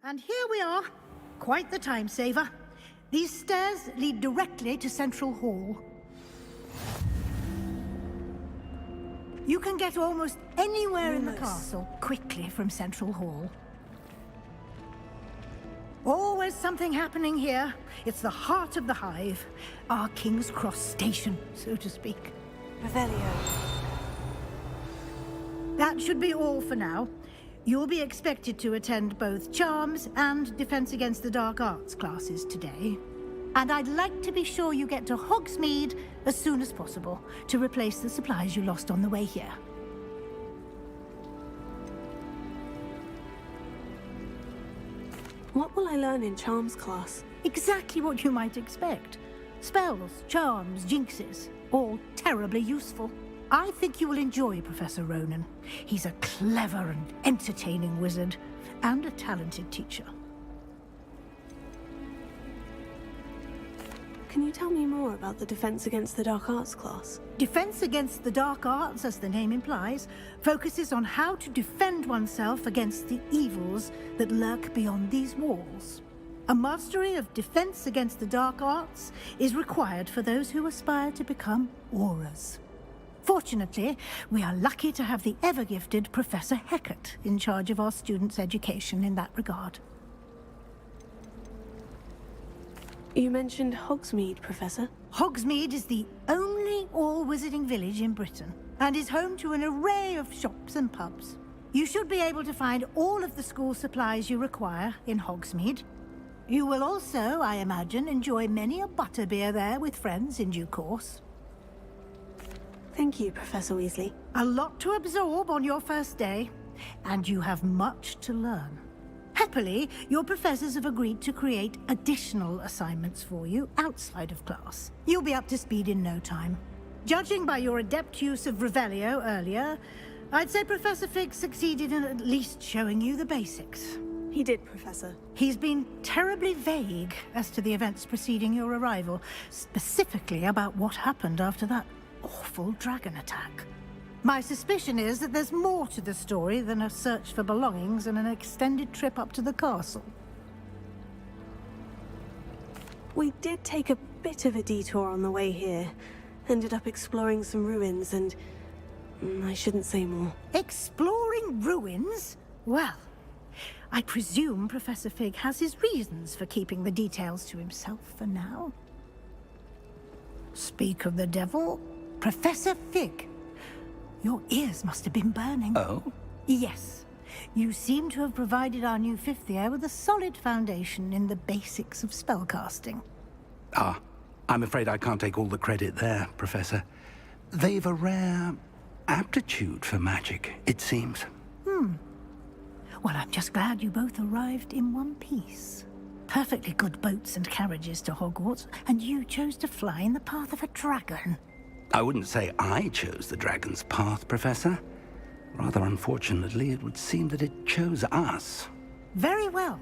Speaker 11: And here we are. Quite the time saver. These stairs lead directly to Central Hall. You can get almost anywhere in the castle quickly from Central Hall. Always something happening here. It's the heart of the hive. Our King's Cross station, so to speak.
Speaker 2: Revelio.
Speaker 11: That should be all for now. You'll be expected to attend both Charms and Defense Against the Dark Arts classes today. And I'd like to be sure you get to Hogsmeade as soon as possible to replace the supplies you lost on the way here.
Speaker 2: What will I learn in Charms class?
Speaker 11: Exactly what you might expect. Spells, charms, jinxes, all terribly useful. I think you will enjoy Professor Ronan. He's a clever and entertaining wizard, and a talented teacher.
Speaker 2: Can you tell me more about the Defense Against the Dark Arts class?
Speaker 11: Defense Against the Dark Arts, as the name implies, focuses on how to defend oneself against the evils that lurk beyond these walls. A mastery of Defense Against the Dark Arts is required for those who aspire to become Aurors. Fortunately, we are lucky to have the ever-gifted Professor Hecat in charge of our students' education in that regard.
Speaker 2: You mentioned Hogsmeade, Professor.
Speaker 11: Hogsmeade is the only all-wizarding village in Britain, and is home to an array of shops and pubs. You should be able to find all of the school supplies you require in Hogsmeade. You will also, I imagine, enjoy many a butterbeer there with friends in due course.
Speaker 2: Thank you, Professor Weasley.
Speaker 11: A lot to absorb on your first day, and you have much to learn. Happily, your professors have agreed to create additional assignments for you outside of class. You'll be up to speed in no time. Judging by your adept use of Revelio earlier, I'd say Professor Fig succeeded in at least showing you the basics.
Speaker 2: He did, Professor.
Speaker 11: He's been terribly vague as to the events preceding your arrival, specifically about what happened after that awful dragon attack. My suspicion is that there's more to the story than a search for belongings and an extended trip up to the castle.
Speaker 2: We did take a bit of a detour on the way here. Ended up exploring some ruins and... I shouldn't say more.
Speaker 11: Exploring ruins? Well, I presume Professor Fig has his reasons for keeping the details to himself for now. Speak of the devil, Professor Fig. Your ears must have been burning.
Speaker 4: Oh?
Speaker 11: Yes. You seem to have provided our new fifth year with a solid foundation in the basics of spellcasting.
Speaker 4: Ah, I'm afraid I can't take all the credit there, Professor. They've a rare aptitude for magic, it seems.
Speaker 11: Well, I'm just glad you both arrived in one piece. Perfectly good boats and carriages to Hogwarts, and you chose to fly in the path of a dragon.
Speaker 4: I wouldn't say I chose the dragon's path, Professor. Rather unfortunately, it would seem that it chose us.
Speaker 11: Very well.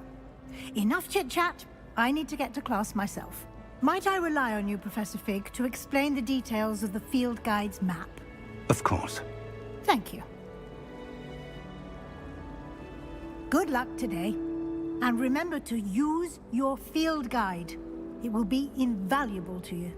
Speaker 11: Enough chit-chat. I need to get to class myself. Might I rely on you, Professor Fig, to explain the details of the field guide's map?
Speaker 4: Of course.
Speaker 11: Thank you. Good luck today. And remember to use your field guide. It will be invaluable to you.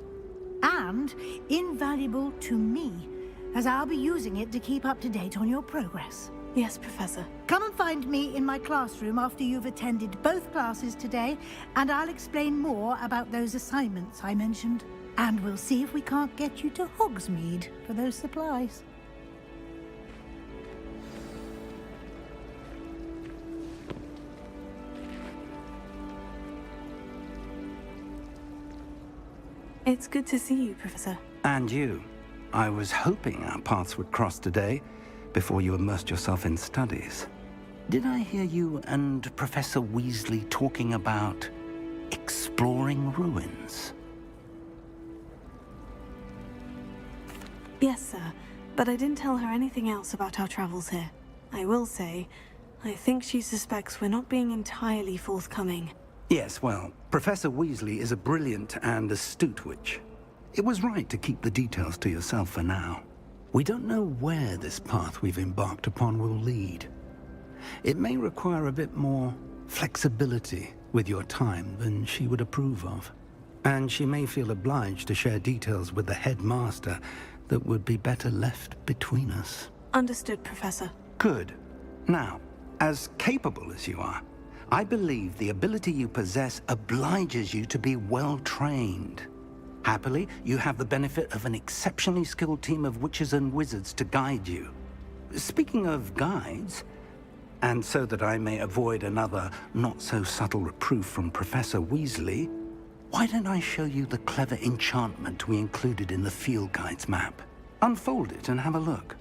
Speaker 11: And invaluable to me, as I'll be using it to keep up to date on your progress.
Speaker 2: Yes, Professor.
Speaker 11: Come and find me in my classroom after you've attended both classes today, and I'll explain more about those assignments I mentioned. And we'll see if we can't get you to Hogsmeade for those supplies.
Speaker 2: It's good to see you, Professor.
Speaker 4: And you. I was hoping our paths would cross today, before you immersed yourself in studies. Did I hear you and Professor Weasley talking about exploring ruins?
Speaker 2: Yes, sir. But I didn't tell her anything else about our travels here. I will say, I think she suspects we're not being entirely forthcoming.
Speaker 4: Yes, well, Professor Weasley is a brilliant and astute witch. It was right to keep the details to yourself for now. We don't know where this path we've embarked upon will lead. It may require a bit more flexibility with your time than she would approve of. And she may feel obliged to share details with the headmaster that would be better left between us.
Speaker 2: Understood, Professor.
Speaker 4: Good. Now, as capable as you are, I believe the ability you possess obliges you to be well-trained. Happily, you have the benefit of an exceptionally skilled team of witches and wizards to guide you. Speaking of guides, and so that I may avoid another not-so-subtle reproof from Professor Weasley, why don't I show you the clever enchantment we included in the field guide's map? Unfold it and have a look.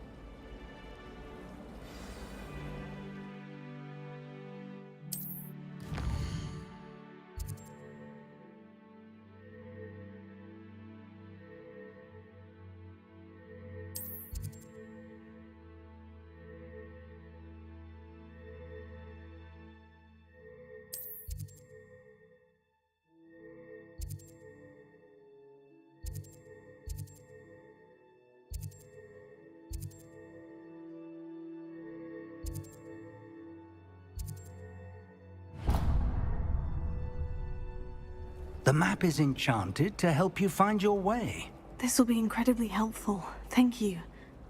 Speaker 4: The map is enchanted to help you find your way.
Speaker 2: This will be incredibly helpful. Thank you.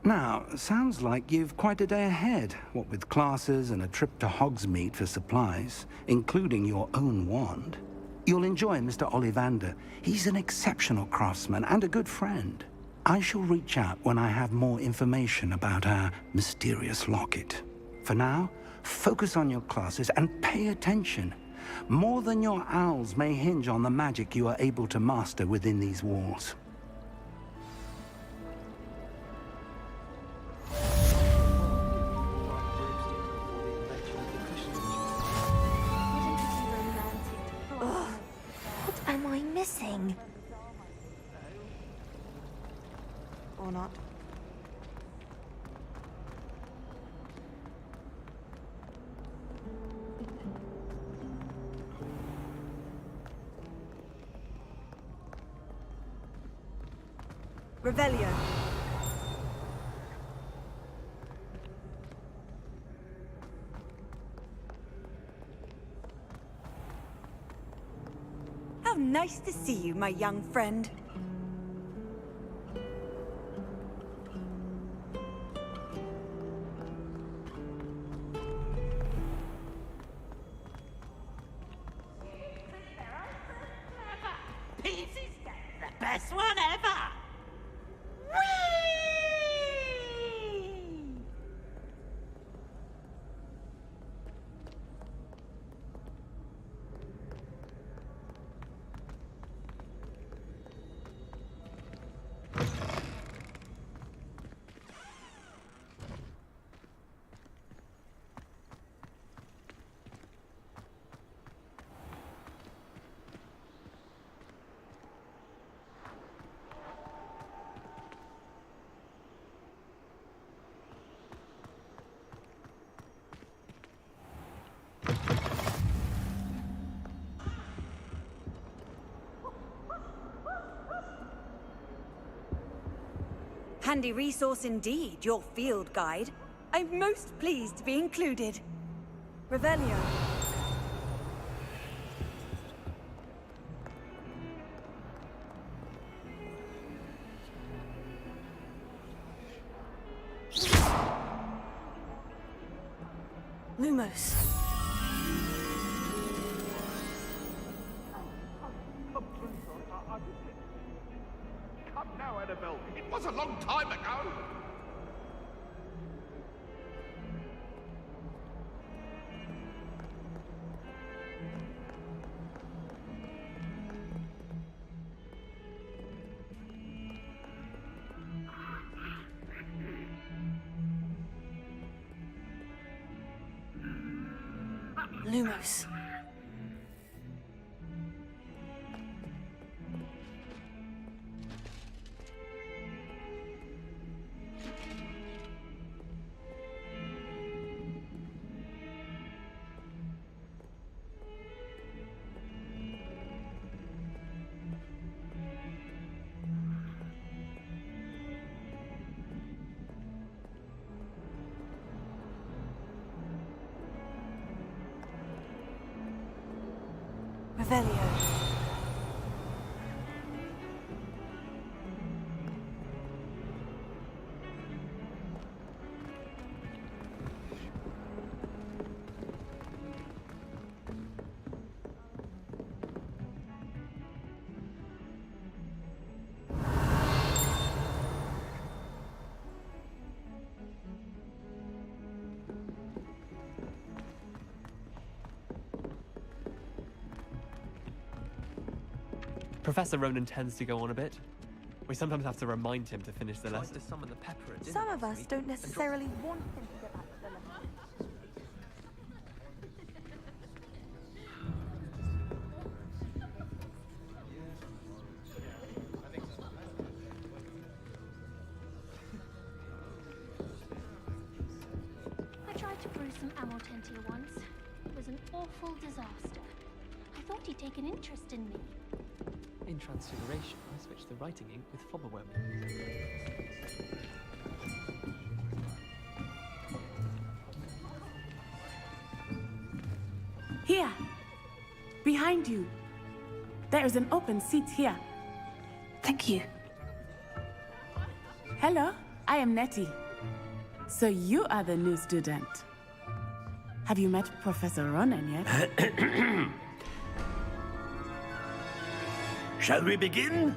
Speaker 4: Now, sounds like you've quite a day ahead, what with classes and a trip to Hogsmeade for supplies, including your own wand. You'll enjoy Mr. Ollivander. He's an exceptional craftsman and a good friend. I shall reach out when I have more information about our mysterious locket. For now, focus on your classes and pay attention. More than your owls may hinge on the magic you are able to master within these walls.
Speaker 16: What am I missing?
Speaker 18: Or not. Revelio.
Speaker 20: How nice to see you, my young friend.
Speaker 12: The best one ever!
Speaker 20: handy resource indeed, your field guide. I'm most pleased to be included. Revelio.
Speaker 2: Lumos.
Speaker 21: Come now, Annabelle. It was a long time ago.
Speaker 2: Lumos. Revelio.
Speaker 22: Professor Ronan tends to go on a bit. We sometimes have to remind him to finish the lesson. To summon the pepper at dinner
Speaker 18: Some of
Speaker 22: last
Speaker 18: us
Speaker 22: week.
Speaker 18: don't necessarily want him to get back to the lesson.
Speaker 17: I tried to brew some Amortentia once. It was an awful disaster. I thought he'd take an interest in me.
Speaker 22: In Transfiguration, I switched the writing ink with Flobberworm.
Speaker 23: Here! Behind you! There is an open seat here.
Speaker 2: Thank you.
Speaker 23: Hello, I am Nettie. So you are the new student. Have you met Professor Ronan yet?
Speaker 9: Shall we begin?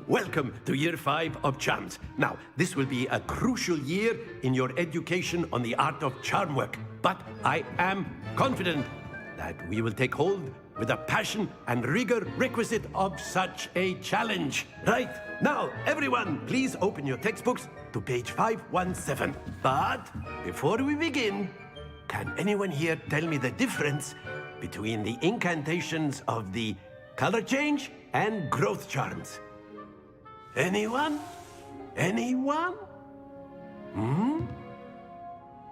Speaker 9: Welcome to Year 5 of Charms. Now, this will be a crucial year in your education on the art of charm work. But I am confident that we will take hold with the passion and rigor requisite of such a challenge. Right, now, everyone, please open your textbooks to page 517. But before we begin, can anyone here tell me the difference between the incantations of the color change and growth charms? Anyone? Anyone?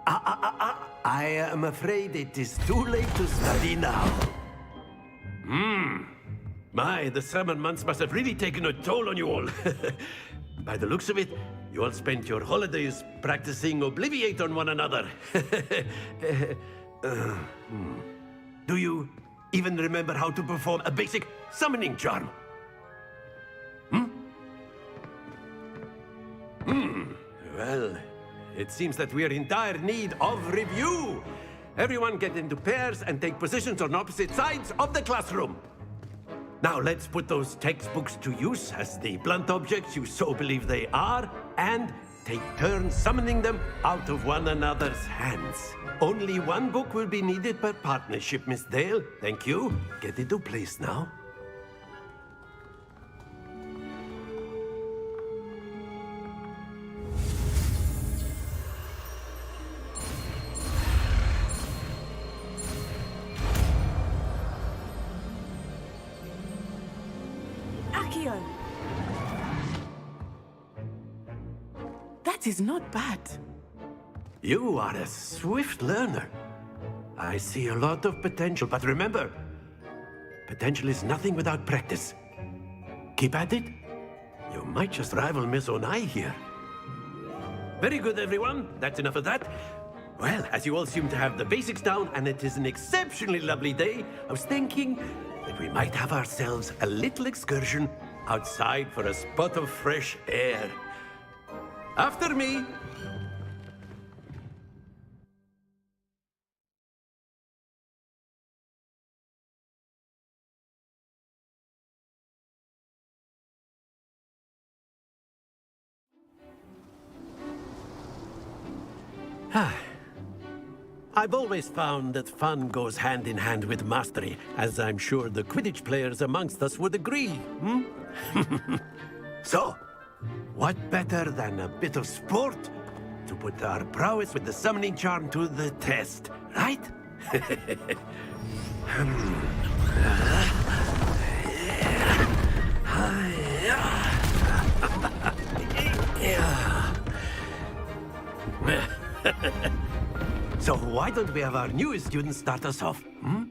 Speaker 9: I am afraid it is too late to study now. My, the summer months must have really taken a toll on you all. By the looks of it, you all spent your holidays practicing Obliviate on one another. Do you even remember how to perform a basic summoning charm? Well, it seems that we are in dire need of review. Everyone get into pairs and take positions on opposite sides of the classroom. Now let's put those textbooks to use as the blunt objects you so believe they are, and take turns summoning them out of one another's hands. Only one book will be needed per partnership, Miss Dale. Thank you. Get into place now.
Speaker 23: Accio! That is not bad.
Speaker 9: You are a swift learner. I see a lot of potential, but remember, potential is nothing without practice. Keep at it. You might just rival Miss Onai here. Very good, everyone. That's enough of that. Well, as you all seem to have the basics down, and it is an exceptionally lovely day, I was thinking that we might have ourselves a little excursion outside for a spot of fresh air. After me. I've always found that fun goes hand in hand with mastery, as I'm sure the Quidditch players amongst us would agree, hmm? So, what better than a bit of sport to put our prowess with the summoning charm to the test, right? So why don't we have our newest student start us off? Hmm?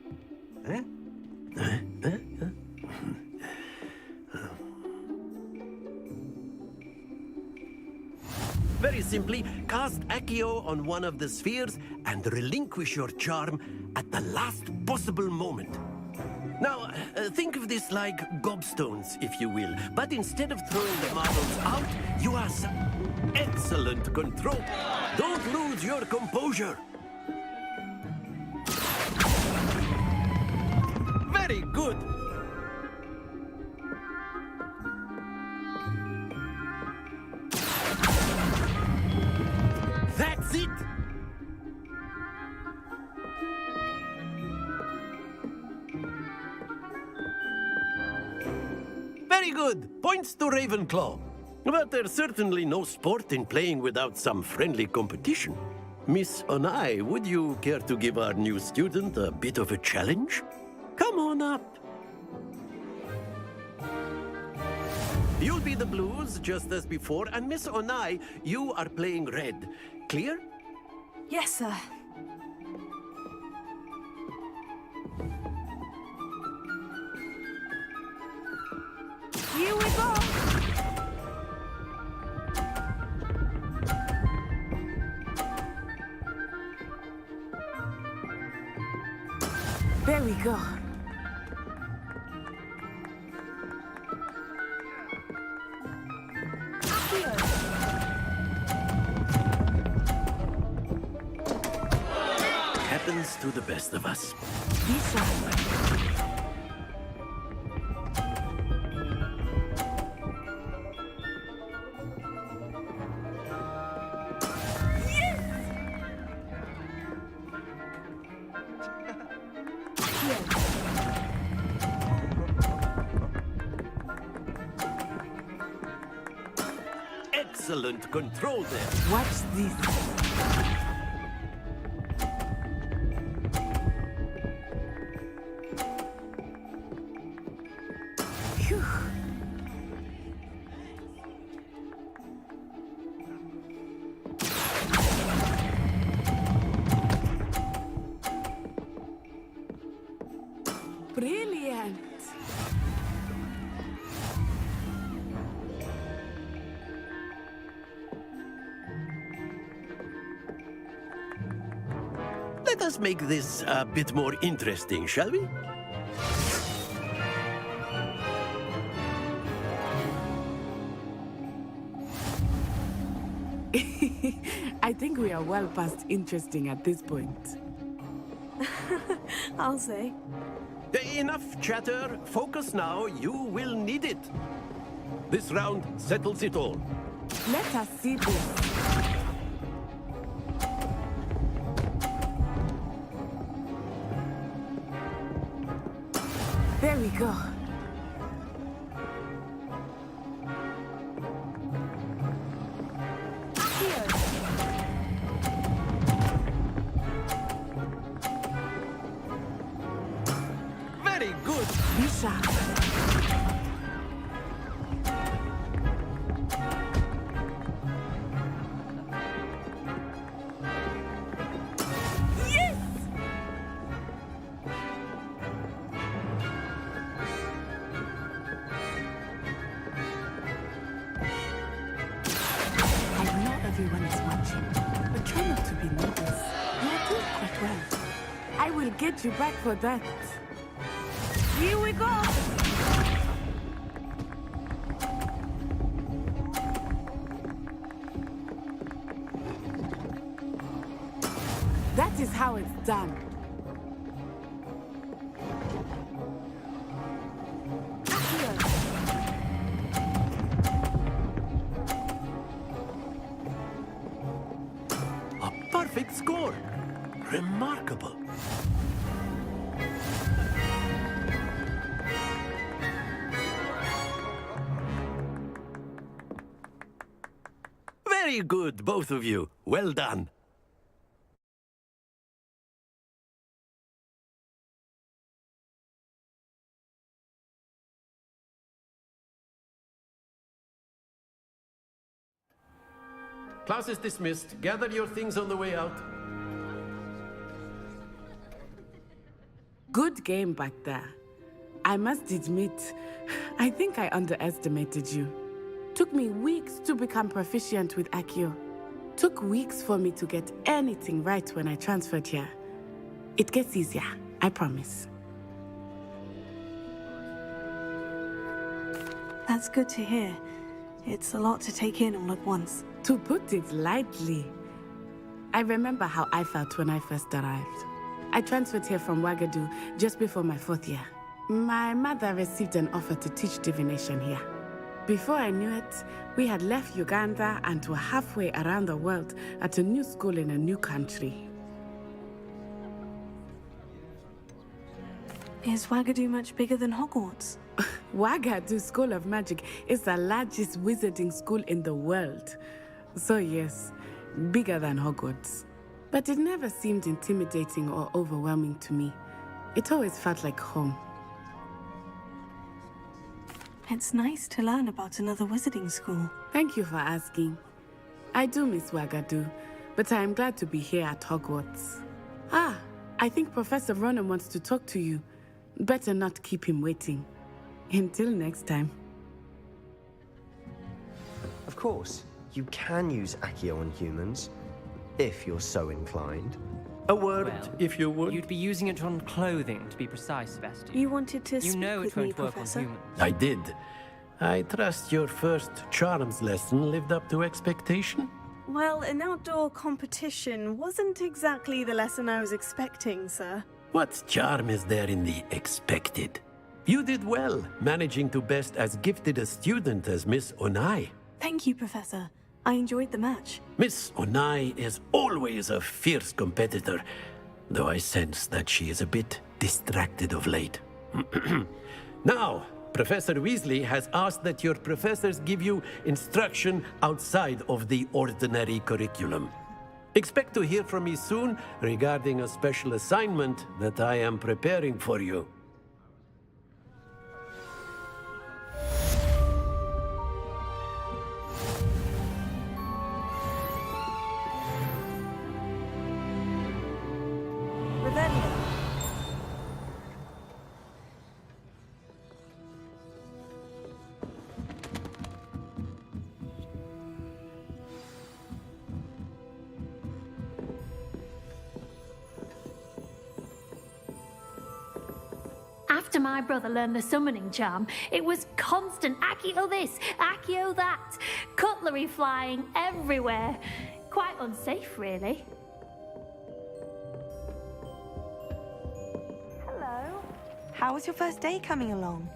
Speaker 9: Very simply, cast Accio on one of the spheres and relinquish your charm at the last possible moment. Now, think of this like gobstones, if you will. But instead of throwing the marbles out, you have excellent control. Don't lose your composure. Very good. That's it. Very good. Points to Ravenclaw. But there's certainly no sport in playing without some friendly competition. Miss Onai, would you care to give our new student a bit of a challenge? Come on up. You'll be the blues, just as before, and Miss Onai, you are playing red. Clear?
Speaker 2: Yes, sir. Here we go!
Speaker 23: There we go.
Speaker 9: Happens to the best of us. Excellent control there.
Speaker 23: Watch this. Phew. Brilliant.
Speaker 9: Let us make this a bit more interesting, shall we?
Speaker 23: I think we are well past interesting at this point.
Speaker 2: I'll say.
Speaker 9: Enough chatter. Focus now. You will need it. This round settles it all.
Speaker 23: Let us see this. There we go.
Speaker 9: Very good.
Speaker 23: Be sharp. everyone is watching, but try not to be nervous. You are doing quite well. I will get you back for that. Here we go! That is how it's done.
Speaker 9: A perfect score! Remarkable. Very good, both of you. Well done.
Speaker 1: Class is dismissed. Gather your things on the way out.
Speaker 23: Good game back there. I must admit, I think I underestimated you. Took me weeks to become proficient with Accio. Took weeks for me to get anything right when I transferred here. It gets easier, I promise.
Speaker 2: That's good to hear. It's a lot to take in all at once.
Speaker 23: To put it lightly, I remember how I felt when I first arrived. I transferred here from Ouagadougou just before my 4th year. My mother received an offer to teach divination here. Before I knew it, we had left Uganda and were halfway around the world at a new school in a new country.
Speaker 2: Is Ouagadougou much bigger than Hogwarts?
Speaker 23: Ouagadougou School of Magic is the largest wizarding school in the world. So yes, bigger than Hogwarts. But it never seemed intimidating or overwhelming to me. It always felt like home.
Speaker 2: It's nice to learn about another wizarding school.
Speaker 23: Thank you for asking. I do miss Ouagadougou, but I am glad to be here at Hogwarts. Ah, I think Professor Ronan wants to talk to you. Better not keep him waiting. Until next time.
Speaker 5: Of course, you can use Accio on humans, if you're so inclined.
Speaker 1: A word,
Speaker 8: Well,
Speaker 1: if you would.
Speaker 8: You'd be using it on clothing, to be precise, Sebastian.
Speaker 2: You wanted to
Speaker 8: You
Speaker 2: speak
Speaker 8: know
Speaker 2: with
Speaker 8: it
Speaker 2: me,
Speaker 8: won't work
Speaker 2: Professor?
Speaker 8: on humans.
Speaker 1: I did. I trust your first charms lesson lived up to expectation?
Speaker 2: Well, an outdoor competition wasn't exactly the lesson I was expecting, sir.
Speaker 1: What charm is there in the expected? You did well, managing to best as gifted a student as Miss Onai.
Speaker 2: Thank you, Professor. I enjoyed the match.
Speaker 1: Miss Onai is always a fierce competitor, though I sense that she is a bit distracted of late. Now, Professor Weasley has asked that your professors give you instruction outside of the ordinary curriculum. Expect to hear from me soon regarding a special assignment that I am preparing for you.
Speaker 2: Revelio.
Speaker 17: After my brother learned the summoning charm, it was constant Accio this, Accio that, cutlery flying everywhere. Quite unsafe, really.
Speaker 18: Hello. How was your first day coming along?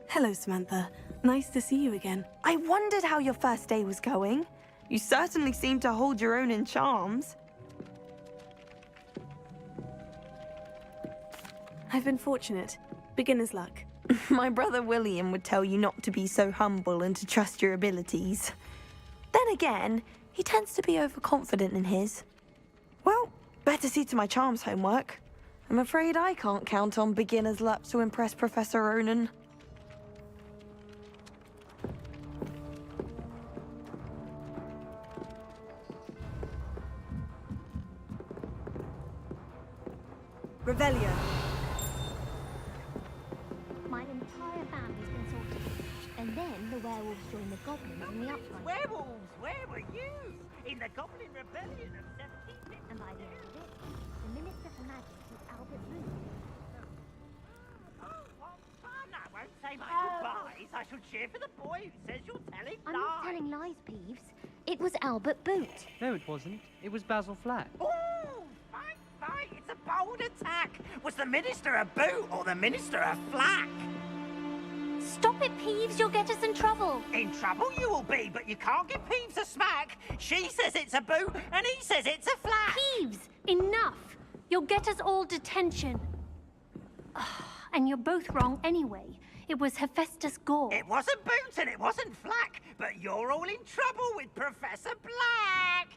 Speaker 2: Hello, Samantha. Nice to see you again.
Speaker 18: I wondered how your first day was going. You certainly seem to hold your own in charms.
Speaker 2: I've been fortunate. Beginner's luck.
Speaker 18: My brother William would tell you not to be so humble and to trust your abilities. Then again, he tends to be overconfident in his. Well, better see to my charms homework. I'm afraid I can't count on beginner's luck to impress Professor Ronan.
Speaker 2: Revelio.
Speaker 17: My entire family's been sorted. And then the werewolf werewolves joined the goblins in the uprising.
Speaker 12: Werewolves! Where were you? In the Goblin Rebellion of 1750.
Speaker 17: And by the end of it, the Minister for Magic was Albert Booth.
Speaker 12: Oh, what fun! I won't say my goodbyes. I shall cheer for the boy who says you're telling
Speaker 17: I'm
Speaker 12: lies.
Speaker 17: not telling lies, Peeves. It was Albert Boot.
Speaker 8: No, it wasn't. It was Basil Flack.
Speaker 12: Oh, fight! It's a bold attack. Was the Minister a boot or the Minister a flack?
Speaker 17: Stop it, Peeves. You'll get us in trouble.
Speaker 12: In trouble you will be, but you can't give Peeves a smack. She says it's a boot, and he says it's a flack.
Speaker 17: Peeves, enough. You'll get us all detention. And you're both wrong anyway. It was Hephaestus Gore.
Speaker 12: It wasn't boot and it wasn't flack, but you're all in trouble with Professor Black.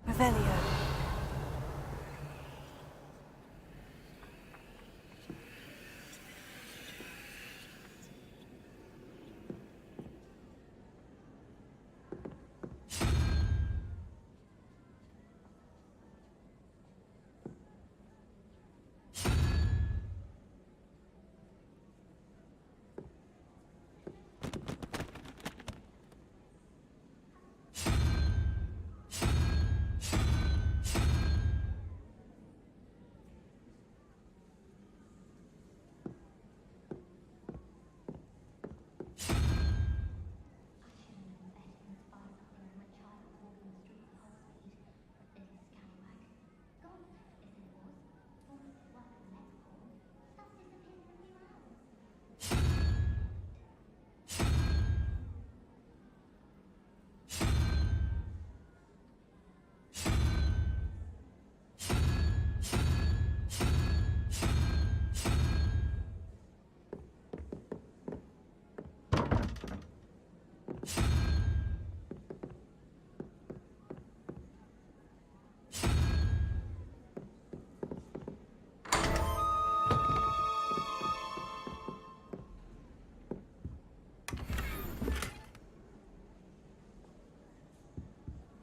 Speaker 18: Revelio.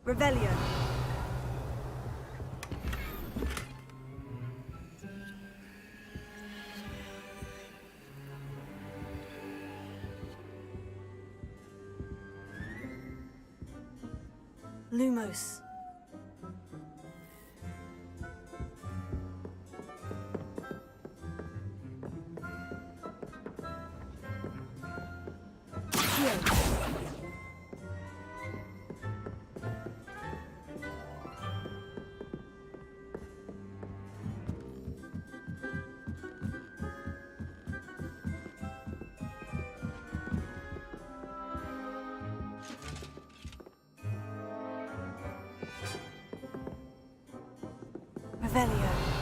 Speaker 18: Revelio. Lumos. Revelio.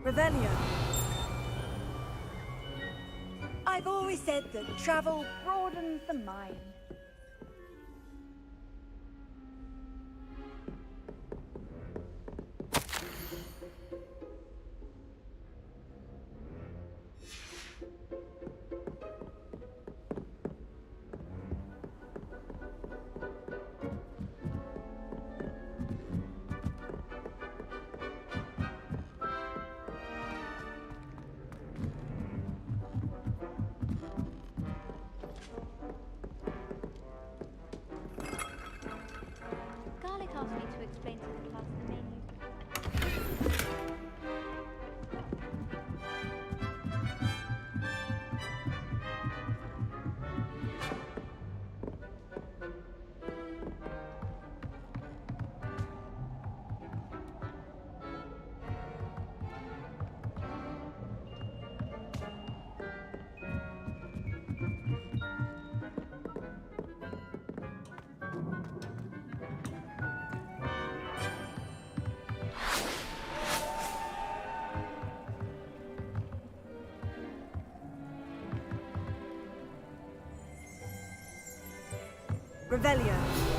Speaker 20: Revelio. I've always said that travel broadens the mind.
Speaker 16: Garlic asked me to explain to the class the main
Speaker 20: Revelio.